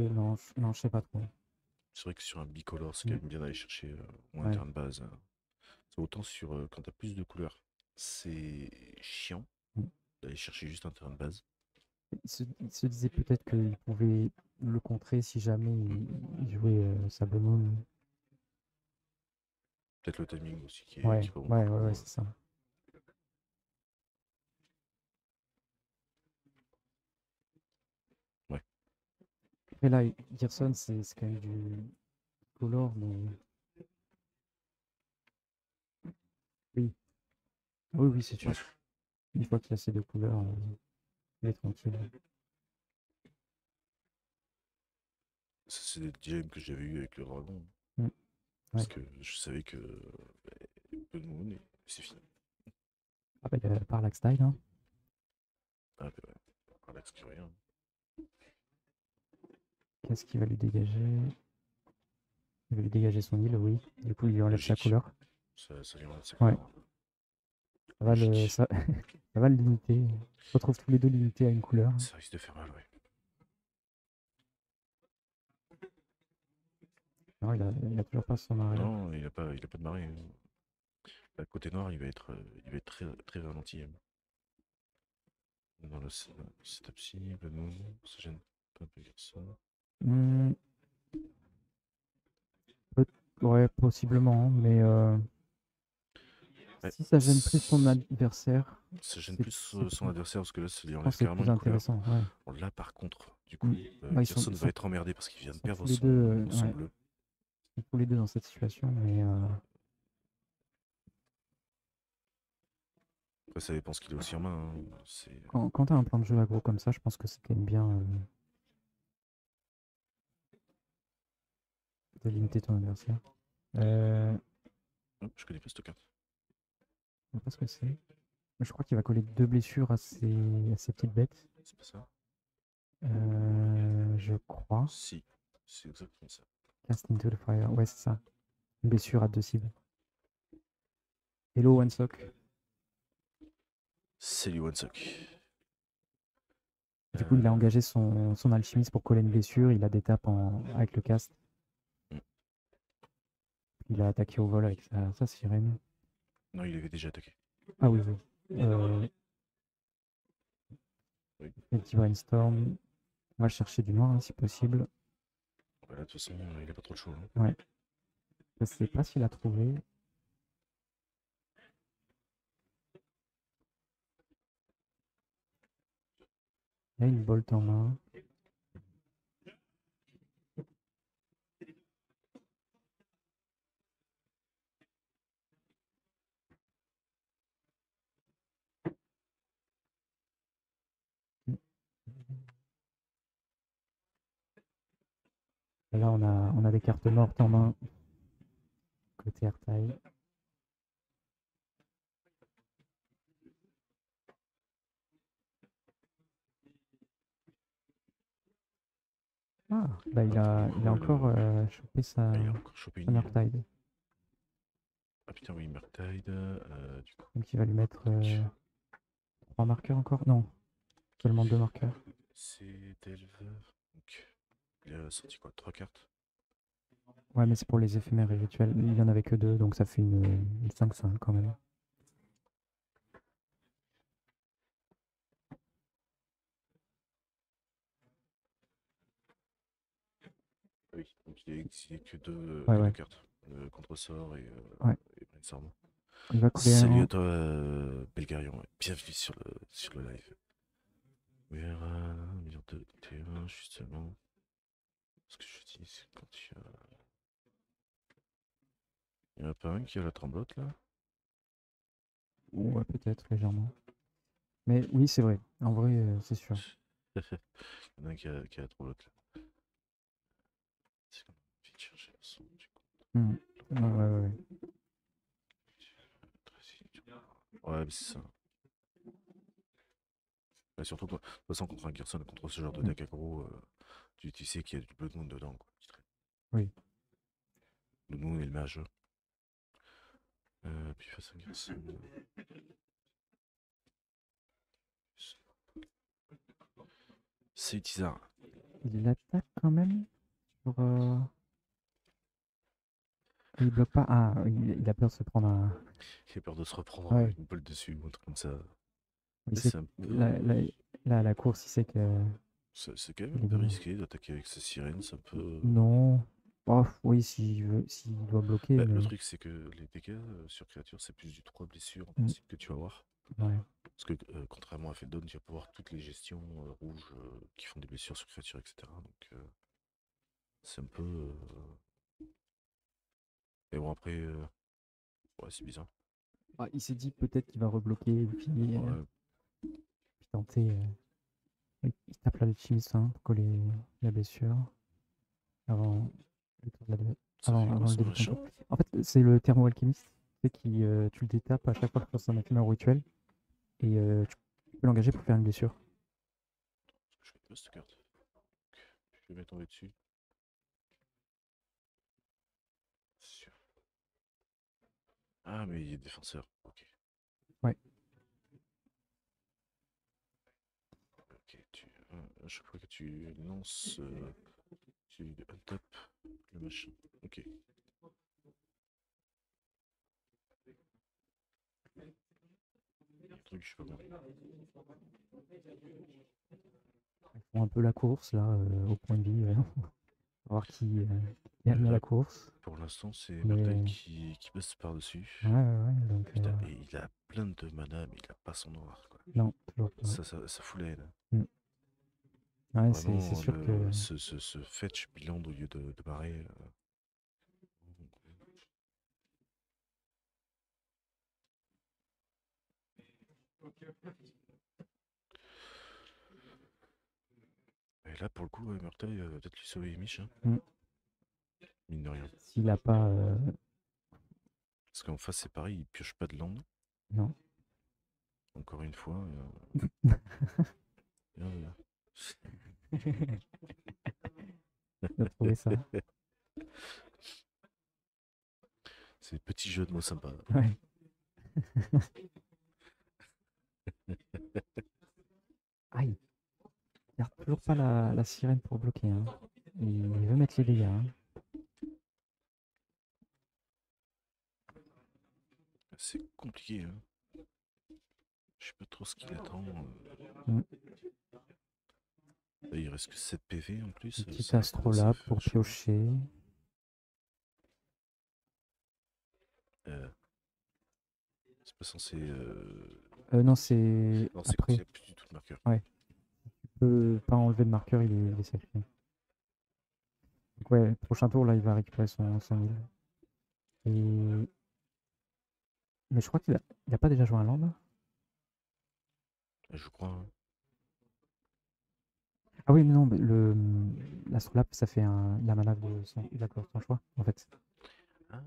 non, non, je sais pas trop. C'est vrai que sur un bicolore, c'est quand Mm. même bien d'aller chercher moins Ouais. terrain de base. Autant sur quand t'as plus de couleurs, c'est chiant Mm. d'aller chercher juste un terrain de base. Il se disait peut-être qu'il pouvait le contrer si jamais il jouait Sable Moon. Peut-être le timing aussi qui Ouais, est pas bon ouais, du ouais, coup. ouais, c'est ça. Ouais. Et là, Gerson, c'est quand même du color, mais oui, oui, oui, c'est sûr. Ouais. Une fois qu'il a ces deux couleurs, il est tranquille. Ça, c'est des dilemmes que j'avais eu avec le dragon. Mm. Parce Ouais. que je savais que peu de moon et c'est fini. Ah bah, il y a Parallax Tide, hein. Ah, bah ouais. Relax, que rien. Qu'est-ce qu'il va lui dégager? Il va lui dégager son île, oui. Du coup, il lui enlève sa Logique. couleur. Ça lui enlève sa Ouais. couleur. Ça va le, Logique. ça, ça va le limiter. On se retrouve tous les deux limités à une couleur. Ça risque de faire mal, ouais. Non, il a toujours pas son arrêt. Non, il a pas de marée. Le côté noir, il va être très, très ralenti. Dans le setup cible, non, ça gêne pas un peu ça. Hmm, ouais, possiblement, mais Ouais, si ça gêne plus son adversaire, ça gêne c'est, plus c'est son plus, adversaire parce que là, ça lui je pense enlève que c'est carrément plus une couleur. intéressant. Ouais. Bon, là, par contre, du Hmm. coup, Bah, Gerson va être emmerdé parce qu'il vient de sont perdre tous les deux, son ouais, bleu. ils sont tous les deux dans cette situation, mais Après, ça dépend ce qu'il a aussi en main. Hein. quand tu as un plan de jeu aggro comme ça, je pense que c'est quand même bien de limiter ton adversaire. Oh, je connais pas cette carte. Je sais pas ce que c'est. Mais je crois qu'il va coller deux blessures à ses petites bêtes. C'est pas ça? Je crois. Si, c'est exactement ça. Cast into the fire. Ouais, c'est ça. Une blessure à 2 cibles. Hello, one sock. C'est du one sock. Du coup, il a engagé son alchimiste pour coller une blessure. Il a des tapes avec le cast. Mm. Il a attaqué au vol avec sa sirène. Non, il avait déjà attaqué. Ah oui, oui. Le petit brainstorm. On va chercher du noir hein, si possible. Voilà, de toute façon, il a pas trop de choix. Hein. Ouais. Je sais pas s'il a trouvé. Il y a une bolt en main. Là, on a des cartes mortes en main. Côté Airtile. Ah, bah il a encore chopé Ah, il a encore chopé son une île. Murktide. Ah putain, oui, Murktide. Du coup. Donc il va lui mettre 3 marqueurs encore? Non, seulement 2 marqueurs. C'est d'Elve. Donc, il a sorti quoi? 3 cartes? Ouais, mais c'est pour les éphémères et rituels. Il y en avait que deux, donc ça fait une 5-5 quand même. Ah oui, donc il a exilé Ouais, que deux ouais, cartes. Le contre-sort ouais. et Brainstorm. Il va couler Salut un. à toi, Belgarion. Ouais. Bienvenue sur le live. Vers 1 million de T1, justement. Ce que je dis, c'est quand il y a. Il y en a pas un qui a la tremblote là? Ouais, peut-être, légèrement. Mais oui, c'est vrai. En vrai, c'est sûr. Il y en a un qui a la tremblote là. C'est comme vite chercher le son du coup. Hmm. Ouais, ouais, ouais. Ouais, mais c'est ça. Mais surtout, de toute façon, contre un Gerson, contre ce genre de Hmm. deck aggro, tu sais qu'il y a du Blood Moon dedans, quoi. Oui. Blood Moon et le mage. Puis face à un Gerson. C'est Tizar. Il attaque quand même sur, il bloque pas. Ah, il a peur de se prendre un. Il a peur de se reprendre Ouais. une balle dessus ou un truc comme ça. Il Mais sait c'est un peu. à la course, il sait que C'est quand même un il est peu bien. risqué d'attaquer avec sa sirène. C'est un peu. Non. Oh, oui, s'il doit bloquer, Bah, le mais. truc, c'est que les dégâts sur créature, c'est plus du 3 blessures en Hmm. principe que tu vas avoir. Ouais. Parce que contrairement à Feldon, tu vas pouvoir toutes les gestions rouges qui font des blessures sur créature, etc. Donc c'est un peu. Et bon, après, ouais, c'est bizarre. Ah, il s'est dit peut-être qu'il va rebloquer et puis Ouais, tenter. Il tape la chimiste hein, pour coller la blessure avant le, tour de ça fait quoi avant le son début de ton machin? tour. En fait, c'est le thermo-alchimiste. C'est qui tu le détapes à chaque fois que tu lances un éphémère rituel et tu peux l'engager pour faire une blessure. Parce que je connais pas cette carte. Je vais mettre tomber dessus. C'est sûr. Ah, mais il est défenseur. Ok. Ouais. Ok, à chaque fois que tu lances, tu untap le machin. Ok. Il y a un truc, je sais pas bien. Ils font un peu la course là au point de vie. Voir qui gagne Là, la course. pour l'instant, c'est Mais Murtail qui passe ouais, par-dessus. ouais, ouais, donc Putain, et il a plein de mana, mais il a pas son noir, quoi. non, toujours pas. Ça fout la haine. Mm. Ouais, c'est Vraiment, sûr que ce fetch bilan au lieu de marée. Et là, pour le coup, Murtail va peut-être lui sauver Mich, hein, mm, mine de rien. s'il a pas Parce qu'en face, c'est pareil, il pioche pas de land. non. Encore une fois. Euh, Il a trouvé ça. c'est des petits jeux de mots sympas. Ouais. Aïe. Il garde toujours pas la sirène pour bloquer. Hein. Il veut mettre les dégâts. Hein. C'est compliqué, hein. Je sais pas trop ce qu'il attend. Mm. Là, il reste que 7 PV en plus. Une petite Ça astrolabe va faire pour chaud. piocher. Euh, c'est pas censé. Non, c'est Non, c'est quand il après. n'y a plus du tout de marqueur. Ouais. Tu peux pas enlever de marqueur, il est safe. Donc ouais, prochain tour, là, il va récupérer son île. Et... Mais je crois il a pas déjà joué un land. Je crois. Hein. Ah oui, mais non, l'astrolabe, ça fait la mana de son choix, en fait. Ah,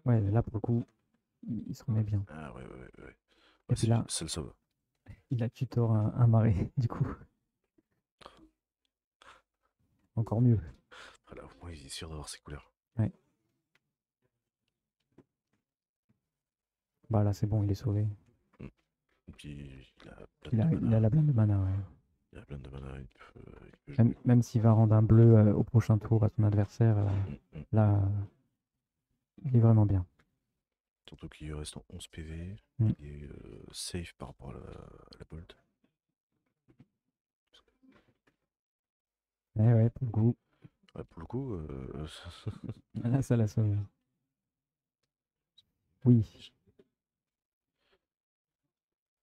Ouais, là, pour le coup, il se remet bien. ah ouais, ouais, ouais. Ouais, Et ouais puis là, ça le sauve. il a tutor un marais, du coup. Encore mieux. Voilà, au moins il est sûr d'avoir ses couleurs. Ouais. Bah là, c'est bon, il est sauvé. Mm. puis il a plein Il de a mana. la blinde de mana, ouais. Il a plein de mana, il peut Même, jouer. même s'il va rendre un bleu au prochain tour à son adversaire, Mm, mm. là, il est vraiment bien. Surtout qu'il reste en 11 PV. Mm. Il est safe par rapport à la bolt. Ouais, pour le coup. Ouais, pour le coup, Là, ça la sauve. Oui,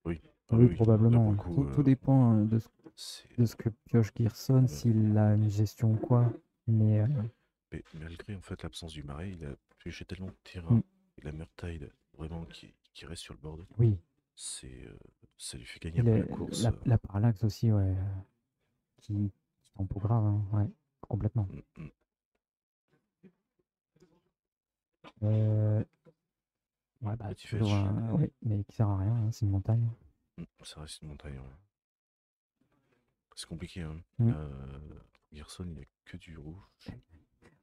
oui. Ah oui, oui, là pour probablement. le Ouais. coup, Tout dépend c'est. de ce que pioche Gearson, Ouais. s'il a une gestion ou quoi. Mais Mais malgré en fait l'absence du marais, il a pioché tellement de mm, terrain et la Murktide vraiment qui reste sur le board, oui, c'est ça lui fait gagner et un peu la course. la parallaxe aussi, ouais, qui tempo grave, hein, ouais, complètement. Mm, mm. Euh, ouais, bah, Petit toujours fetch. un, ouais, mais qui sert à rien, hein, c'est une montagne. Ça reste une montagne. Ouais. C'est compliqué. Hein. Mm. Là, Gerson, il a que du rouge.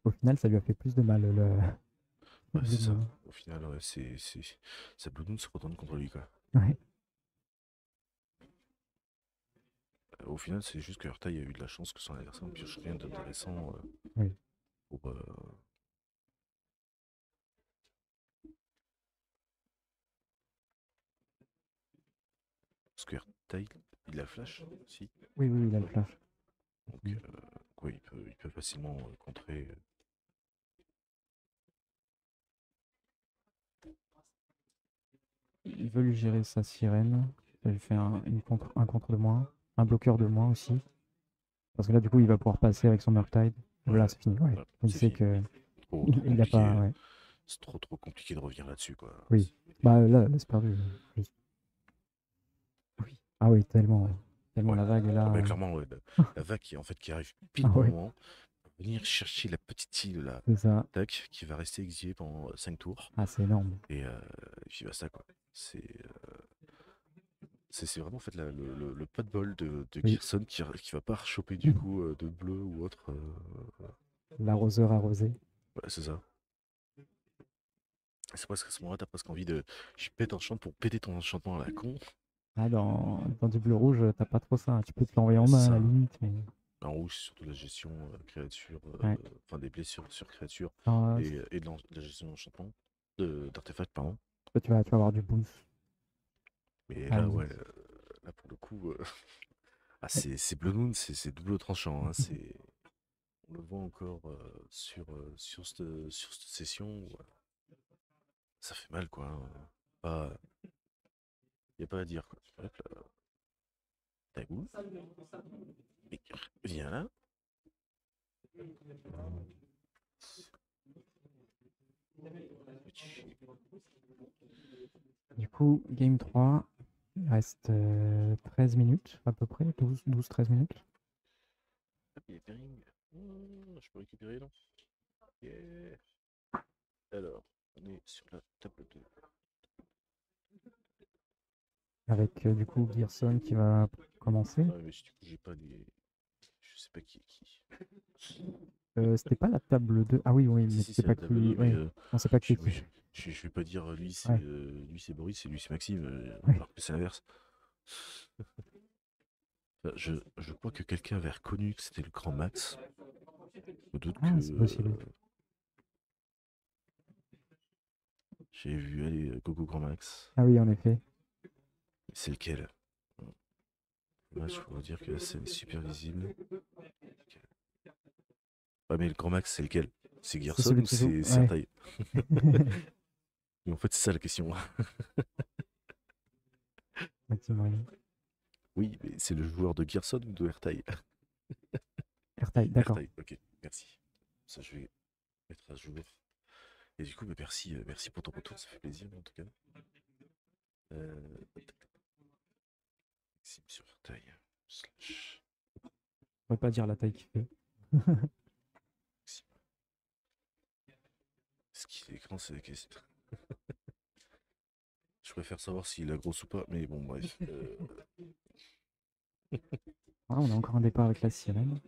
Au final, ça lui a fait plus de mal, Ouais, le c'est ça. moon. Au final, ouais, sa Blue Moon se retourne contre lui. Quoi. Ouais, Au final, c'est juste que Hurtail a eu de la chance que son adversaire ne pioche rien d'intéressant. oui. Pour, parce que Hurtail, il a flash aussi. Oui, oui, il a le flash. Donc, ouais, il peut facilement contrer. Il veut lui gérer sa sirène. Ça lui fait un contre de moins. Un bloqueur de moins aussi. Parce que là, du coup, il va pouvoir passer avec son Murktide. Voilà, Ouais, c'est fini. Ouais. voilà, Il c'est sait fini. que Trop il a pas. compliqué. Ouais. C'est trop compliqué de revenir là-dessus. Quoi. Oui. Bah là, c'est perdu. Juste. Oui. Ah oui, tellement. Tellement Ouais. la vague est Ah là. bah, clairement, ouais, la vague qui arrive pile Ah au bon ouais, moment, venir chercher la petite île là, c'est ça. tac, qui va rester exilée pendant 5 tours. Ah, c'est énorme. Et puis basta quoi. C'est vraiment en fait le pas de bol de Oui. Gerson qui va pas rechoper du coup de bleu ou autre. L'arroseur arrosé. Ouais, c'est ça. C'est presque à ce moment-là, t'as presque envie de. Je pète un chant pour péter ton enchantement à la con. Ah, dans du bleu rouge, t'as pas trop ça. Tu peux te l'envoyer Ouais, en c'est main à la ça. limite, mais. En rouge, c'est surtout la gestion créature, Ouais. enfin des blessures sur créature Alors, et de la gestion d'enchantement, d'artefacts, pardon. tu vas avoir du boost Mais à la là, ouais, limite. là pour le coup, ah, c'est Blue Moon, c'est double tranchant. Hein, on le voit encore sur cette session où ça fait mal, quoi. Hein. Pas, y a pas à dire, quoi. Hop là, tac, ouh. Mais viens là. Du coup, game 3, il reste 13 minutes à peu près, 12-13 minutes. Ah, il est pairing. Je peux récupérer, non? Yeah. Alors, on est sur la table 2. Avec du coup Gearson qui va commencer. Ah, mais du coup, j'ai pas les. Je sais pas qui est qui. C'était pas la table 2. Ah oui, oui, Si, mais si, tu sais c'est la pas table 2, qui. mais Oui, on sait pas qui est oui, qui. je vais pas dire Ouais, lui c'est Boris et lui c'est Maxime, ouais. alors que c'est l'inverse. Enfin, je crois que quelqu'un avait reconnu que c'était le grand Max. Je doute Ah, que c'est possible. j'ai vu aller Gogo Grand Max. Ah oui, en effet. C'est lequel? Moi, je peux vous dire que c'est super visible. Ouais, mais le Grand Max, c'est lequel? C'est C'est Gerson celui ou qui joue. c'est Ouais. Sertaille? Mais en fait, c'est ça la question. Maxime Moyen. Oui, mais c'est le joueur de Gerson ou de Ertaille? Airtime, d'accord. Ertaille, ok, merci. Ça, je vais mettre à jour. Et du coup, bah, merci pour ton retour, ça fait plaisir en tout cas. Maxime sur Ertaille. Slash On va pas dire la taille qu'il fait. Maxime. Ce qui est écran, c'est la question. Je préfère savoir s'il est grosse ou pas, mais bon, bref. Ah, on a encore un départ avec la sirène.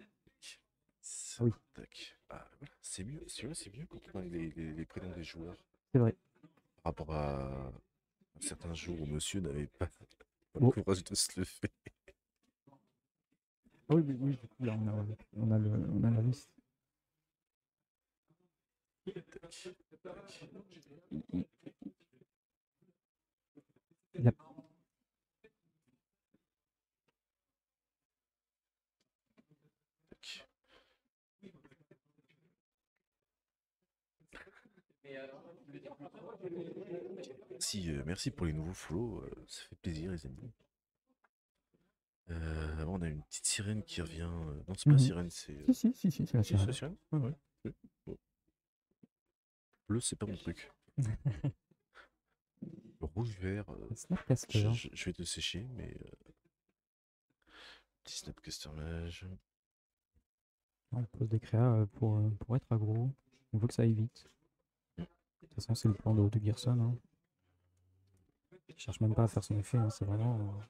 Ah oui, Tac. Ah, voilà. C'est mieux, c'est mieux quand on a les prénoms des joueurs c'est vrai. par rapport à certains jours où monsieur n'avait pas. Le Oh. courage de se lever. Ah oui, oui, du coup, là, on a la liste. Tac, tac, Il y a- tac. Merci pour les nouveaux follow, ça fait plaisir les amis. On a une petite sirène qui revient. Non, c'est pas Mhm. sirène, c'est. Si, c'est la Si, c'est la sirène. sirène? Ouais, Ouais. Oui. Bon. Bleu, c'est pas mon truc. Le rouge-vert, Snapcaster. je vais te sécher, mais. Petit Snapcaster mage. On pose des créas pour être aggro. On veut que ça aille vite. De toute façon, c'est le plan de Gerson. Hein. Il cherche même pas à faire son effet. Hein. C'est vraiment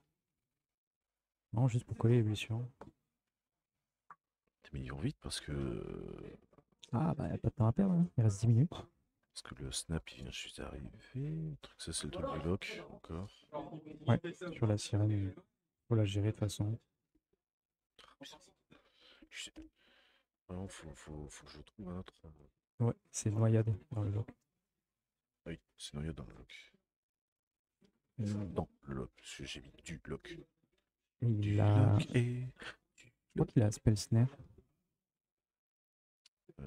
juste pour coller les blessures. T'améliores vite parce que. Ah, bah, y a pas de temps à perdre. Hein. Il reste 10 minutes. Parce que le snap il vient juste d'arriver. Le truc, ça c'est le truc du lock encore. Ouais, sur la sirène, faut la gérer de toute façon. Je sais- Vraiment, faut que je trouve un autre. Ouais, c'est noyade dans le lock. Oui, sinon il y a dans le lock. Dans le lock, parce que j'ai mis du lock. Et Du il a. lock et. Je crois qu'il a Spell Snare.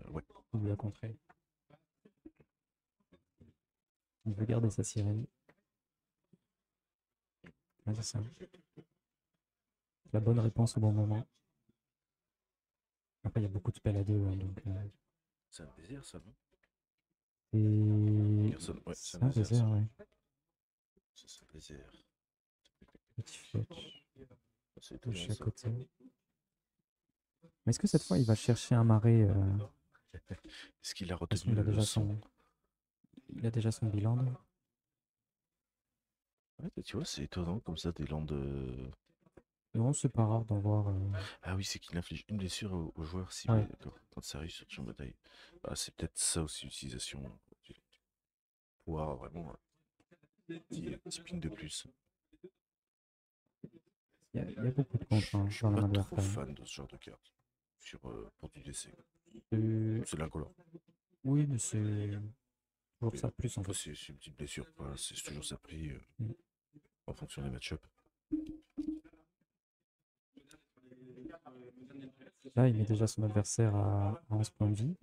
Ouais. Il lui a contré. Il veut garder sa sirène. Ouais, c'est ça. La bonne réponse au bon moment. Après, il y a beaucoup de spells à deux. Hein, donc, C'est un désert ça, non? et. Personne. Ouais, c'est C'est un un désert ça. désert, ouais. Ça, c'est un désert. Petit fetch. C'est Touche étonnant à ça. côté. Mais est-ce que cette fois, il va chercher un marais Est-ce qu'il a parce retenu qu'il a le déjà son? il a déjà son bilan. Ouais, tu vois, c'est étonnant comme ça des landes. Non, c'est pas rare d'en voir. Ah oui, c'est qu'il inflige une blessure au joueur Ouais. ciblé, d'accord. Quand ça arrive sur le champ de bataille. Ah, c'est peut-être ça aussi l'utilisation du pouvoir vraiment petit ping de plus. Il y a beaucoup de Je contre hein, je suis dans la pas main trop adverse. fan de ce genre de carte pour du DC. Euh, C'est l'incolore. oui, mais c'est toujours Mais ça de plus en après, fait. c'est une petite blessure, quoi. C'est toujours ça prix Mm. en fonction des match-up. Là, il met déjà son adversaire à 11 points de vie.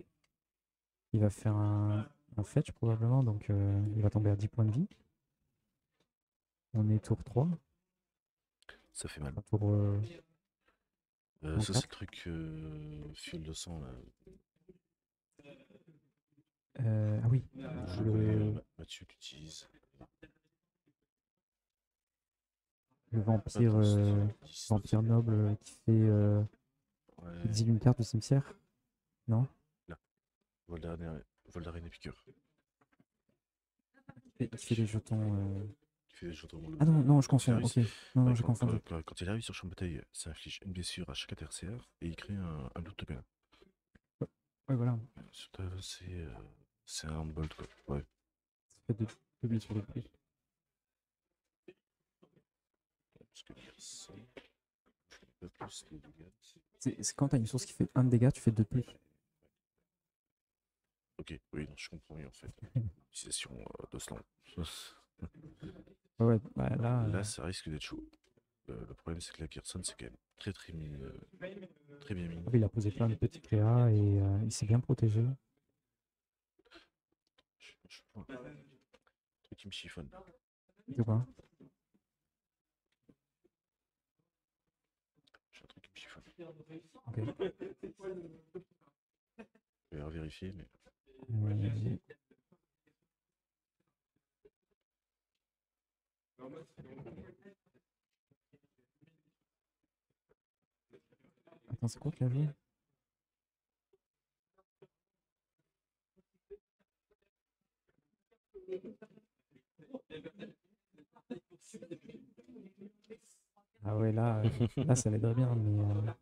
Il va faire un fetch probablement, donc il va tomber à 10 points de vie. On est tour 3. Ça fait mal. Enfin, tour, Ça, c'est 4. le truc fiole de sang, là. Ah oui, Je le connais, Mathieu l'utilise. le vampire, Attends, c'est 10, vampire noble qui fait ouais. exile une carte du cimetière. Non? Là, Voldaren et Piqueur. Qui fait des jetons. Qui fait des jetons. Ah non, non, je Quand il confonds. arrive, Ok. Non, non, ouais, j'ai confondu. quand il arrive sur champ de bataille, ça inflige une blessure à chaque adversaire et il crée un loot token. Ouais, voilà. C'est un handbolt, quoi. Ouais. Ça fait deux blessures de plus. Parce que ça, je fais pas plus les dégâts. C'est quand t'as une source qui fait un de dégâts, tu fais 2 de plus. Ok, oui, non, je comprends mieux en fait. Utilisation de slant. Ouais, ouais, bah là. Là, ça risque d'être chaud. Le problème, c'est que la Gerson, c'est quand même très bien mis. Il a posé plein de petits créas et il s'est bien protégé. Je vois un truc qui me chiffonne. De quoi? J'ai un truc qui me chiffonne. Ok. Je vais vérifier, mais. Attends, c'est quoi qu'il a joué? Ah ouais, là ça l'aiderait bien, mais.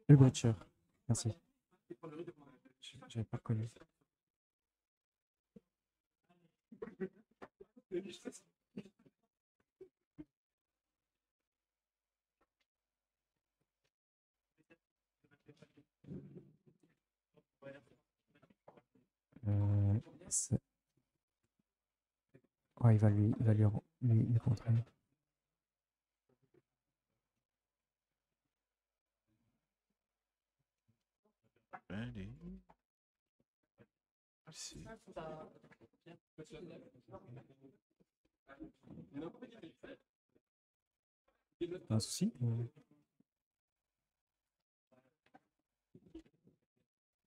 Le Breacher. Merci. J'avais pas reconnu. C'est- Ouais, il va lui contrer. Allez. C'est... Un souci?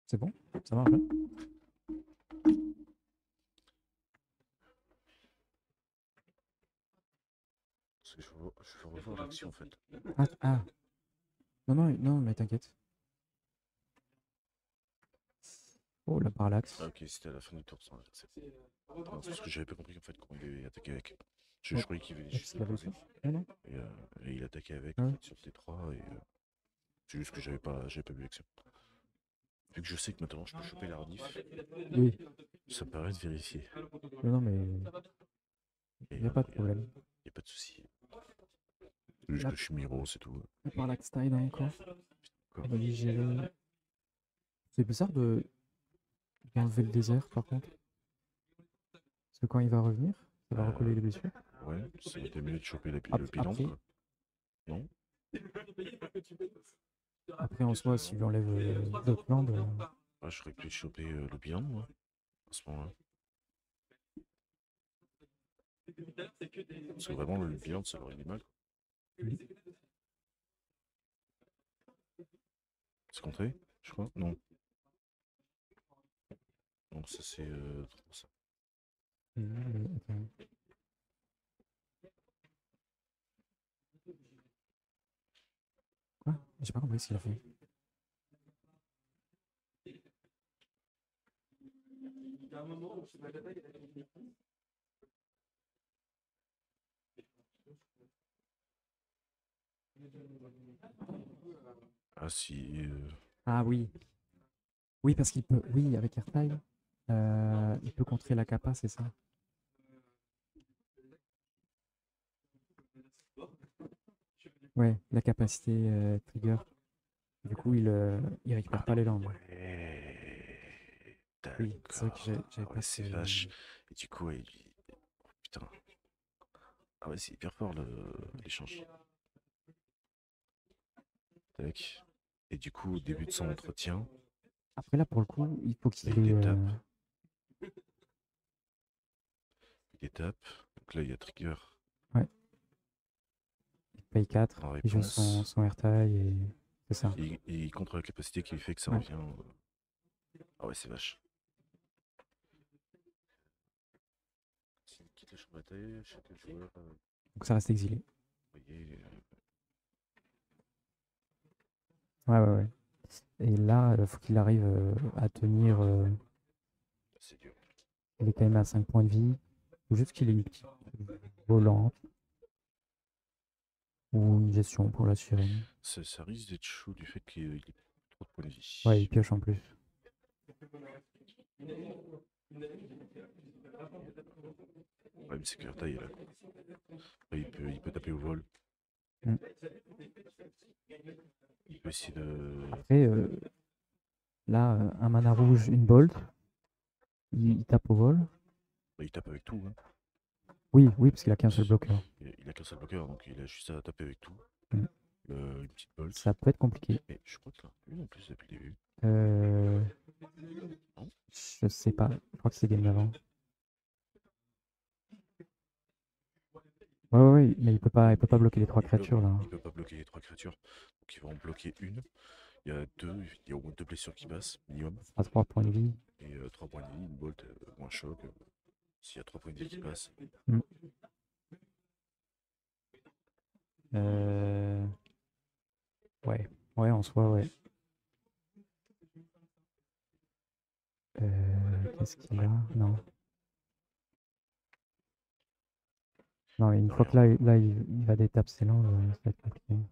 C'est bon? Ça marche bien? Parce que je veux revoir l'action en fait. Ah. Non, mais t'inquiète. Oh, la parallaxe. Ah, ok, c'était à la fin du tour sans l'adversaire. Non, c'est parce que j'avais pas compris en fait comment il avait attaqué avec. Je Ouais. croyais qu'il venait Est-ce juste qu'il le avait poser. ça? Non. Et il attaquait avec Ah en ouais. fait, sur le T3 et c'est juste que j'avais pas vu l'action. Vu que je sais que maintenant je peux choper la rediff, Oui. ça me permet de vérifier. Non, mais Et il n'y a pas de problème. y a pas de souci. C'est juste Là- que je suis Miro, c'est tout. La parallaxe style encore. Quoi. Elle va lui gérer. C'est bizarre d'enlever le désert par contre. Parce que quand il va revenir, ça va recoller les blessures. Ouais, ça aurait été mieux de choper le Après, bilan, quoi. Non? après en soi, s'il lui enlève d'autres landes, Ah, j'aurais pu choper le bilan, moi, à ce moment-là. Parce que vraiment, le bilan, ça aurait du mal. oui. C'est compté, je crois? Non. Non, ça c'est trop ça. Attends. Quoi? J'ai pas compris ce qu'il a fait. Ah si, Ah oui. Oui, parce qu'il peut. Oui, avec Airtile, il peut contrer la capa, c'est ça. Ouais, la capacité trigger. Du coup, il récupère pas les landes. ouais. Oui, c'est vrai que D'accord. j'avais Ah pas ouais, c'est ce. vache. Et du coup, ouais, oh, putain. Ah ouais, c'est hyper fort l'échange. Tac. Et du coup, au début de son entretien, Après, là, pour le coup, il faut qu'il il ait. les tape. Il les tape. Donc là, il y a trigger Ouais. Il paye 4, en il joue réponse. son Airtile et. C'est ça. Et il contre la capacité qui fait que ça Ouais. revient. Ah ouais, c'est vache. S'il quitte la chambre de bataille, chaque joueur, Donc ça reste exilé. vous voyez, Ouais. Et là, il faut qu'il arrive à tenir. c'est dur. Il est quand même à 5 points de vie. Faut juste qu'il ait une petite volante ou une gestion pour la sirène. Ça risque d'être chaud du fait qu'il ait trop de points de vie. Ouais, il pioche en plus. Le problème, c'est que Hertha, il il peut taper au vol. Mm. Il peut essayer de. Après, là, un mana rouge, une bolt. Il tape au vol. Bah, il tape avec tout. Hein. Oui, parce qu'il a qu'un seul bloqueur. Il a qu'un seul bloqueur, donc il a juste à taper avec tout. Mm. Une petite bolt. Ça peut être compliqué. Mais je crois qu'il en a une en plus depuis le début. Non? Je sais pas. Je crois que c'est game d'avant. Ouais, mais il peut pas bloquer les 3 créatures là. Il peut pas bloquer les 3 créatures. Donc il va en bloquer une. Il y a au moins 2 blessures qui passent, minimum. À 3 points de vie. Et 3 points de vie, une bolt, ou un choc. S'il y a 3 points de vie qui passent. Mm. Ouais, en soi, ouais. Qu'est-ce qu'il a? Non. Non, mais une fois que là il va détaper ses landes, ça va être compliqué. Ouais,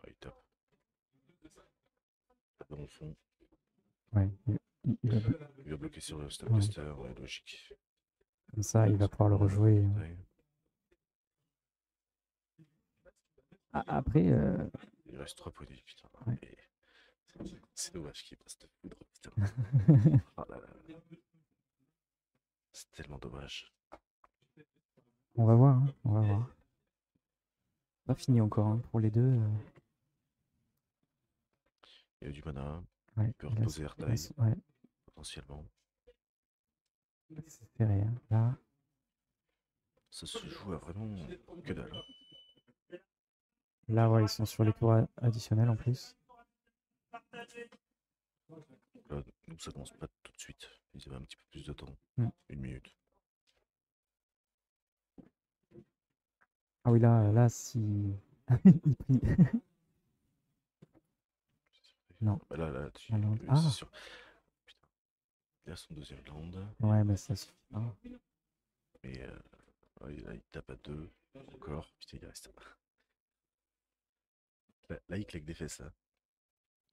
il tape. Dans le fond. Ouais, il va bloquer sur le Snapcaster, ouais, logique. Comme ça, il va pouvoir le rejouer. Ouais. Après. Il reste 3 points de vie, putain. Ouais. C'est dommage qu'il passe de foudre, putain. Oh là là. C'est tellement dommage. On va voir, hein, on va voir. Pas fini encore hein, pour les deux. Il y a du mana, Ouais, il peut reposer Airtime, ouais, potentiellement. c'est serré. Hein. Là, Ça se joue à vraiment que dalle. là, ouais, ils sont sur les tours additionnels en plus. Là, nous, ça commence pas tout de suite. Ils avaient un petit peu plus de temps. Mm. 1 minute. Ah oui, là, si. Il prie. Non. Bah là, tu... Alors, c'est ah, sûr. Putain. Il a son deuxième land. ouais, mais ça suffit pas. Mais ouais, là, il tape à 2. Encore. Putain, il reste. Là, il claque des fesses, là.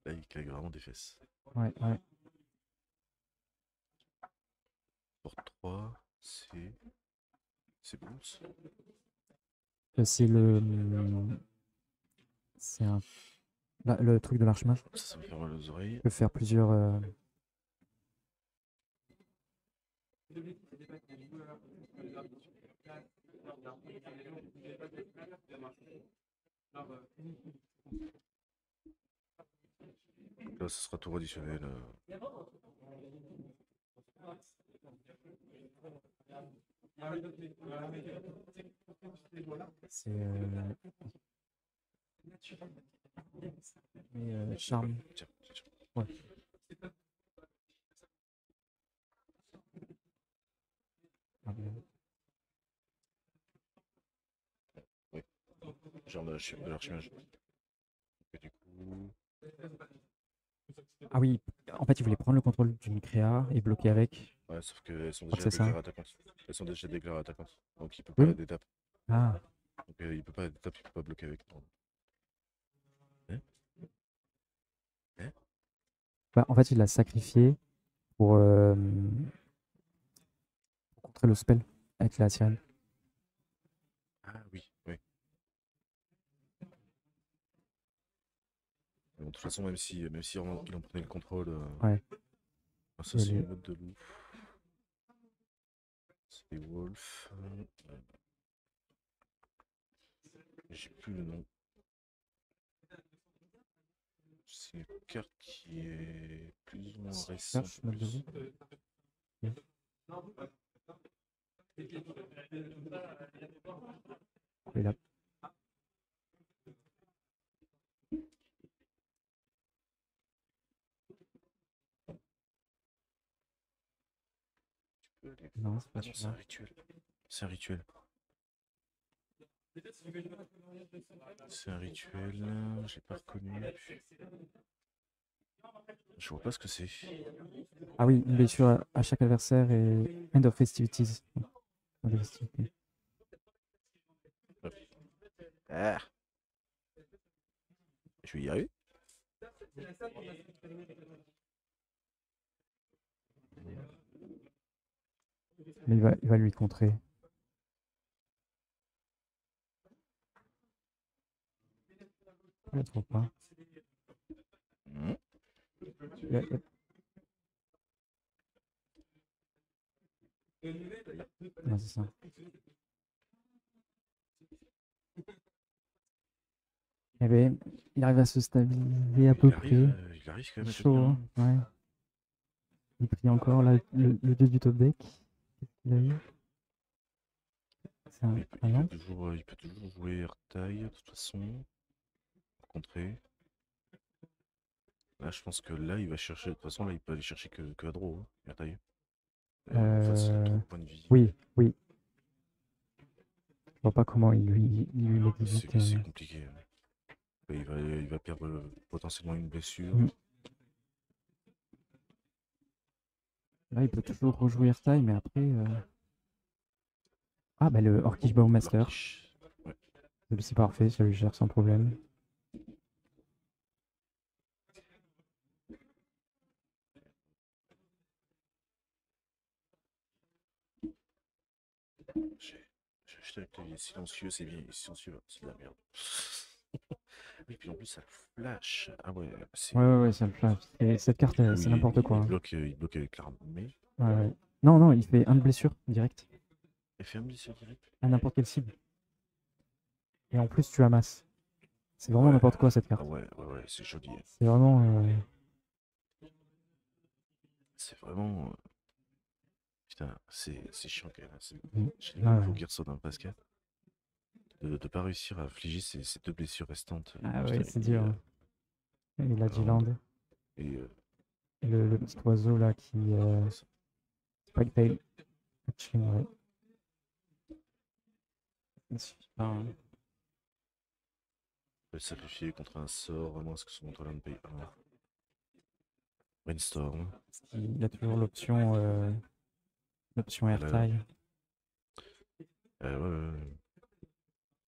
Là, il claque vraiment des fesses. Ouais, ouais. Porte 3, c'est. C'est bon. C'est le. C'est un. Là, le truc de l'archemage. Ça me fait mal aux oreilles. Peut faire plusieurs. Là, ce sera tour additionnel. C'est. Mais charme. Tiens. Ouais. Ah, bien. Oui. Genre de l'archimage. Du coup. Ah oui, en fait, ils voulaient prendre le contrôle d'une créa et bloquer avec. Ouais, sauf qu'elles sont crois déjà que c'est ça. déclarées attaquantes. Elles sont déjà déclarées attaquantes. Donc il peut Oui. pas d'étape. Ah, Donc il peut pas d'étape, il peut pas bloquer avec. bah, en fait, il l'a sacrifié pour contrer le spell avec la sirène. Ah oui. Bon, de toute façon, même si il en prenait le contrôle, Ouais. ça c'est une mode de loup. C'est Wolf. J'ai plus le nom. C'est une carte qui est plus ou moins récente. Cherche mode de loup. Et là. Non, c'est pas C'est un rituel. C'est un rituel. C'est un rituel. Je l'ai pas reconnu. Je vois pas ce que c'est. Ah oui, une blessure à chaque adversaire et End of Festivities. Fin des festivités. Ah. Je vais y arriver. Mais il va lui contrer. Je le trouve pas. Non, c'est ça. Eh ben, il arrive à se stabiliser à peu près. Il arrive quand même à Chaud, tenir. hein, ouais. Il prie encore là, le 2 du top deck. Qu'est-ce qu'il a eu? C'est Il peut toujours jouer Airtail de toute façon. Pour contrer. Là, je pense que là, il va chercher. De toute façon, là, il peut aller chercher que à draw. Hein, Airtail. En face, il a trop de points de vie. Oui. Je vois pas comment il lui exécute. C'est compliqué. Il va perdre potentiellement une blessure. Là, il peut toujours rejouer Airtime, mais après. Ah, bah le Orkish Bowmaster. Ouais. C'est parfait, ça lui gère sans problème. J'ai acheté avec clavier silencieux, c'est bien. Silencieux, c'est de la merde. Oui, puis en plus, ça flash. Ah ouais, Ouais, ça le flash. Et cette carte, c'est n'importe quoi. Il bloque avec l'armée. Ouais. Non, non, il fait 1 de blessure direct Et fait un blessure direct. à n'importe quelle cible. Et en plus, tu amasses. C'est vraiment Ouais. n'importe quoi cette Ah carte. ouais, c'est joli. C'est vraiment. C'est vraiment. Putain, c'est chiant quand même, hein. J'ai du mal Ouais. pour Gerson, hein, Pascal. De pas réussir à affliger ces 2 blessures restantes. Ah ouais, Putain, c'est dur, hein. Et la Land G-Land. et Et le petit oiseau là qui. Spike-tail. Hatchling, ouais. Ça suffit pas, hein. peut sacrifier contre un sort, à moins que son contrôleur paye 1. Brainstorm. Il a toujours l'option Ah là, airtile. ouais.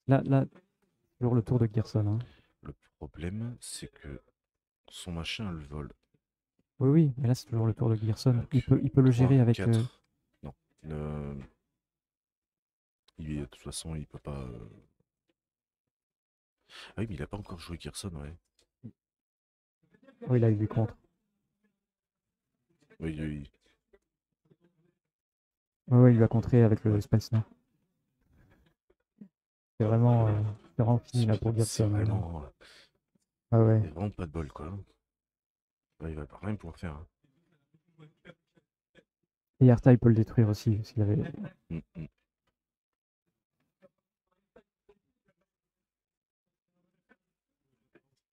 Là, toujours le tour de Gerson, hein. Le problème, c'est que son machin le vole. Oui, oui, mais là c'est toujours le tour de Gerson. Donc, Il peut le 3, gérer avec. 4. Non. De toute façon, il peut pas. Ah oui, mais il a pas encore joué Gerson, ouais. Oh, il a eu du contre. Oui. Ouais, il va contrer avec le Spell Snow. C'est vraiment fini là pour C'est Gerson, hein. vraiment. Ah ouais. Il a vraiment pas de bol, quoi. Ouais, il va rien pouvoir faire, hein. Et Yarta, il peut le détruire aussi, s'il avait. Mm.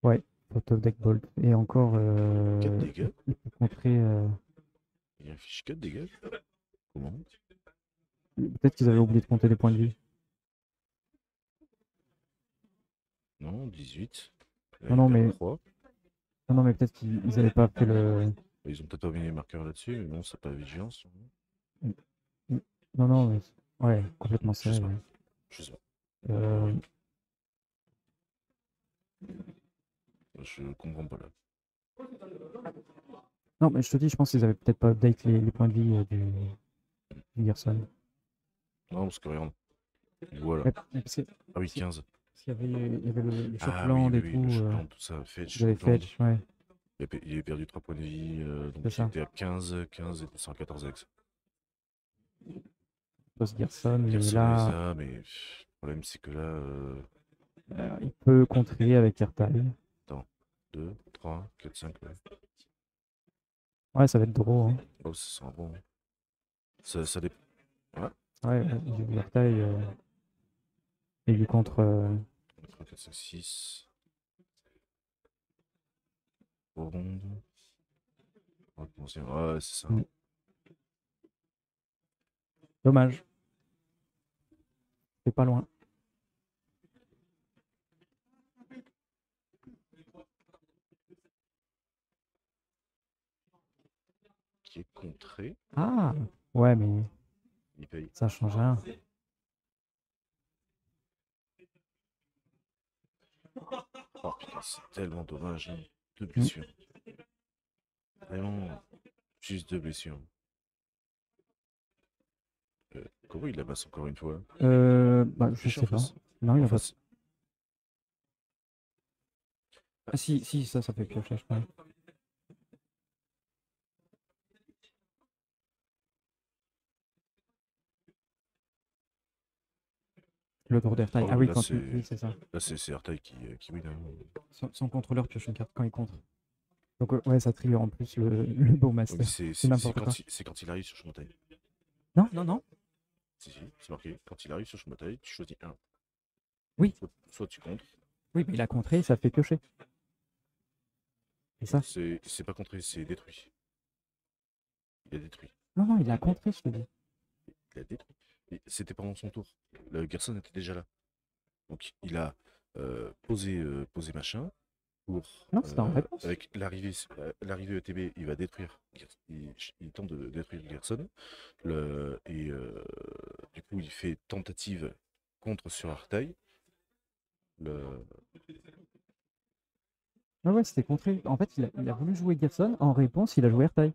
Ouais, Photo Deck Bolt. Et encore, 4 dégâts. il peut contrer. Il affiche 4 dégâts. Comment? Peut-être qu'ils avaient oublié de compter les points de vie. Non, 18. Là, Non, il non, perd mais, 3. non, non, mais peut-être qu'ils n'avaient pas fait le. Ils ont peut-être pas mis les marqueurs là-dessus, mais bon, c'est pas vigilance. Non, non, mais. Ouais, complètement Je sais serré, pas. ouais. Je sais pas. Euh, Je comprends pas là. Non, mais je te dis, je pense qu'ils avaient peut-être pas update les points de vie du Gerson. Non, parce que regarde. Voilà. Mais parce que, Ah oui, parce 15. qu'il y avait le Ah Shockland et le tout. Shockland, tout ça. Fetch, Ils avaient Shockland. Fetch, ouais, Il a perdu 3 points de vie, c'est donc il ça. était à 15 et 114 ex. Post Gerson, mais Gerson les là, a, mais le problème c'est que là. il peut contrer avec Airtile. Attends. 2, 3, 4, 5. Ouais. Ouais, ça va être drôle, hein. Oh, ça sera bon. Ça dépend. Ouais. Ouais, j'ai vu Airtile et lui contre. 3, 4, 5, 6. Au ronde. Ouais, c'est ça. Mm. Dommage. C'est pas loin. Qui est contré. Ah, ouais, mais Il paye. ça change rien. Oh putain, c'est tellement dommage, hein. 2 Mm. blessures. Vraiment, juste 2 blessures. Comment il la passe encore une fois? Bah, je Piocher en sais pas. face. Non, il En a pas. face. Ah, si, si, ça fait piocher, je crois. Le tour d'Airtile. Oh, Ah oui, là, quand oui, c'est ça. c'est Artaï qui win, hein. Son contrôleur pioche une carte quand il contre. Donc, ouais, ça trigger en plus le Donc Bowmaster. C'est n'importe quoi. c'est quand il arrive sur Chomotai. Non, non, non. Si, c'est marqué. Quand il arrive sur Chomotai, tu choisis un. Oui, Soit tu contres. oui, mais il a contré, ça fait piocher. C'est ça. C'est pas contré, c'est détruit. Il a détruit. Non, non, il a contré, je te dis. Il a détruit. C'était pendant son tour. Le Gerson était déjà là. Donc il a posé machin. Pour, Non, c'était en réponse. avec l'arrivée ETB, il va détruire. Il tente de détruire Gerson. Du coup, il fait tentative contre sur Artaï. Ah ouais, c'était contré. En fait, il a voulu jouer Gerson. En réponse, il a joué Airtile.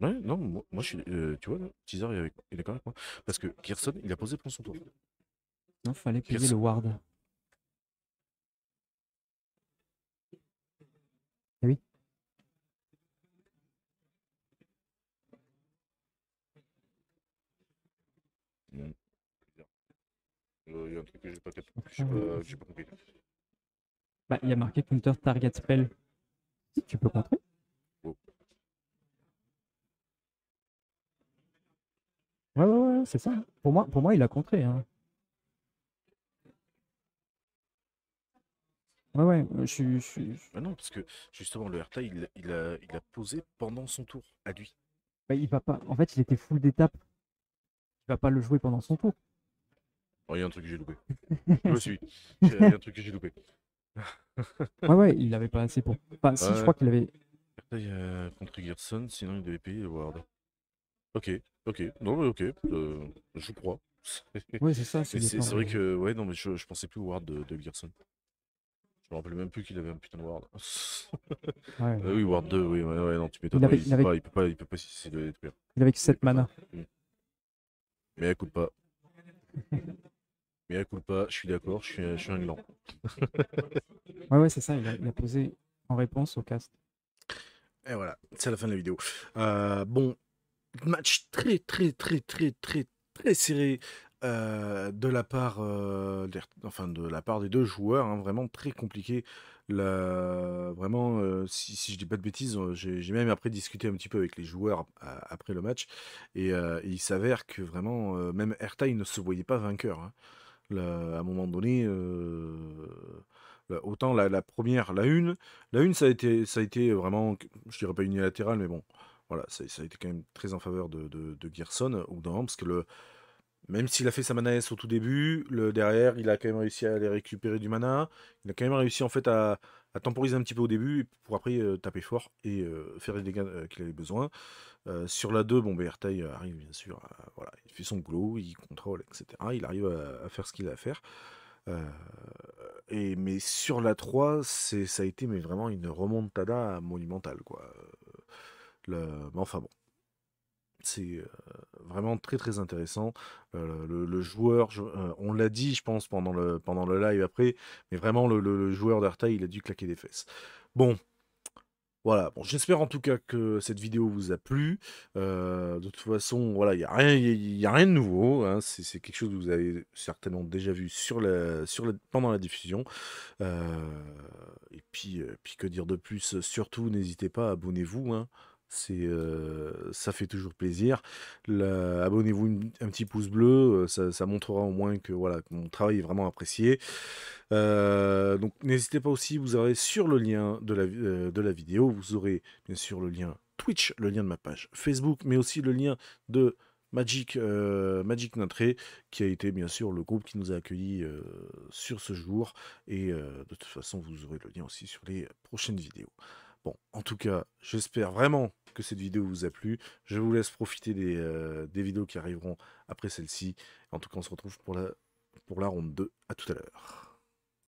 Ouais, non, moi je suis. Tu vois, là, Teaser il est d'accord avec moi. Parce que Gerson, il a posé pour son tour. Non, fallait payer Gerson, le ward. Eh oui. y a un truc que j'ai pas, que j'ai pas compris. Bah, il y a marqué Counter Target Spell. Si, tu peux contrer. Oh. Ouais, c'est ça. Pour moi, il a contré. Hein. Ouais, Ah non, parce que justement, le RTA, il a posé pendant son tour, à lui. Bah, il va pas. En fait, il était full d'étapes. Il va pas le jouer pendant son tour. Oh, il y a un truc que j'ai loupé. Je me suis. Il y a un truc que j'ai loupé. Ouais, il avait pas assez pour. Enfin, si, je Ouais, crois qu'il avait. RTA contre Gerson, sinon il devait payer le Ward. Ok, ok. Non, mais ok, je crois. Ouais, c'est ça, Mais s'il était c'est en. vrai que, ouais, non, mais je pensais plus au Ward de Gerson. Je me rappelais même plus qu'il avait un putain de Ward. Ouais. Oui, Ward 2, oui, ouais, non, tu m'étonnes. Il Ouais, avait, il avait, il peut pas s'il de détruire. il avait que Il 7 peut pas. mana. Mais elle coûte pas. Mais elle coûte pas, je suis d'accord, je suis un gland. Ouais, c'est ça, il a posé en réponse au cast. Et voilà, c'est la fin de la vidéo. Bon, match très serré de la part, de la part des deux joueurs, hein, vraiment très compliqué. Vraiment, si je dis pas de bêtises, j'ai même après discuté un petit peu avec les joueurs après le match, et il s'avère que vraiment, même Ertai ne se voyait pas vainqueur. Hein. À un moment donné, autant la première, la une ça a été vraiment, je dirais pas unilatéral, mais bon, voilà, ça a été quand même très en faveur de Gerson au bout d'un moment, parce que même s'il a fait sa mana S au tout début, derrière, il a quand même réussi à aller récupérer du mana. Il a quand même réussi en fait à temporiser un petit peu au début pour après taper fort et faire les dégâts qu'il avait besoin. Sur la 2, bon, Ertai arrive bien sûr, voilà, il fait son boulot, il contrôle, etc. Il arrive à faire ce qu'il a à faire. Euh, mais sur la 3, ça a été mais vraiment une remontada monumentale, quoi. Mais enfin bon, c'est vraiment très intéressant. Le joueur, on l'a dit, je pense, pendant le live après, mais vraiment le joueur d'Arta, il a dû claquer des fesses. Bon, voilà, bon, j'espère en tout cas que cette vidéo vous a plu. De toute façon, voilà, il y a rien de nouveau. Hein. C'est quelque chose que vous avez certainement déjà vu pendant la diffusion. Et puis que dire de plus? Surtout, n'hésitez pas, abonnez-vous. Hein. Ça fait toujours plaisir. Abonnez-vous, un petit pouce bleu, ça montrera au moins que voilà, que mon travail est vraiment apprécié. Donc n'hésitez pas aussi, vous aurez sur le lien de la vidéo, vous aurez bien sûr le lien Twitch, le lien de ma page Facebook, mais aussi le lien de Magic Natré, qui a été bien sûr le groupe qui nous a accueillis sur ce jour. Et de toute façon, vous aurez le lien aussi sur les prochaines vidéos. Bon, en tout cas, j'espère vraiment que cette vidéo vous a plu. Je vous laisse profiter des vidéos qui arriveront après celle-ci. En tout cas, on se retrouve pour la ronde 2. À tout à l'heure.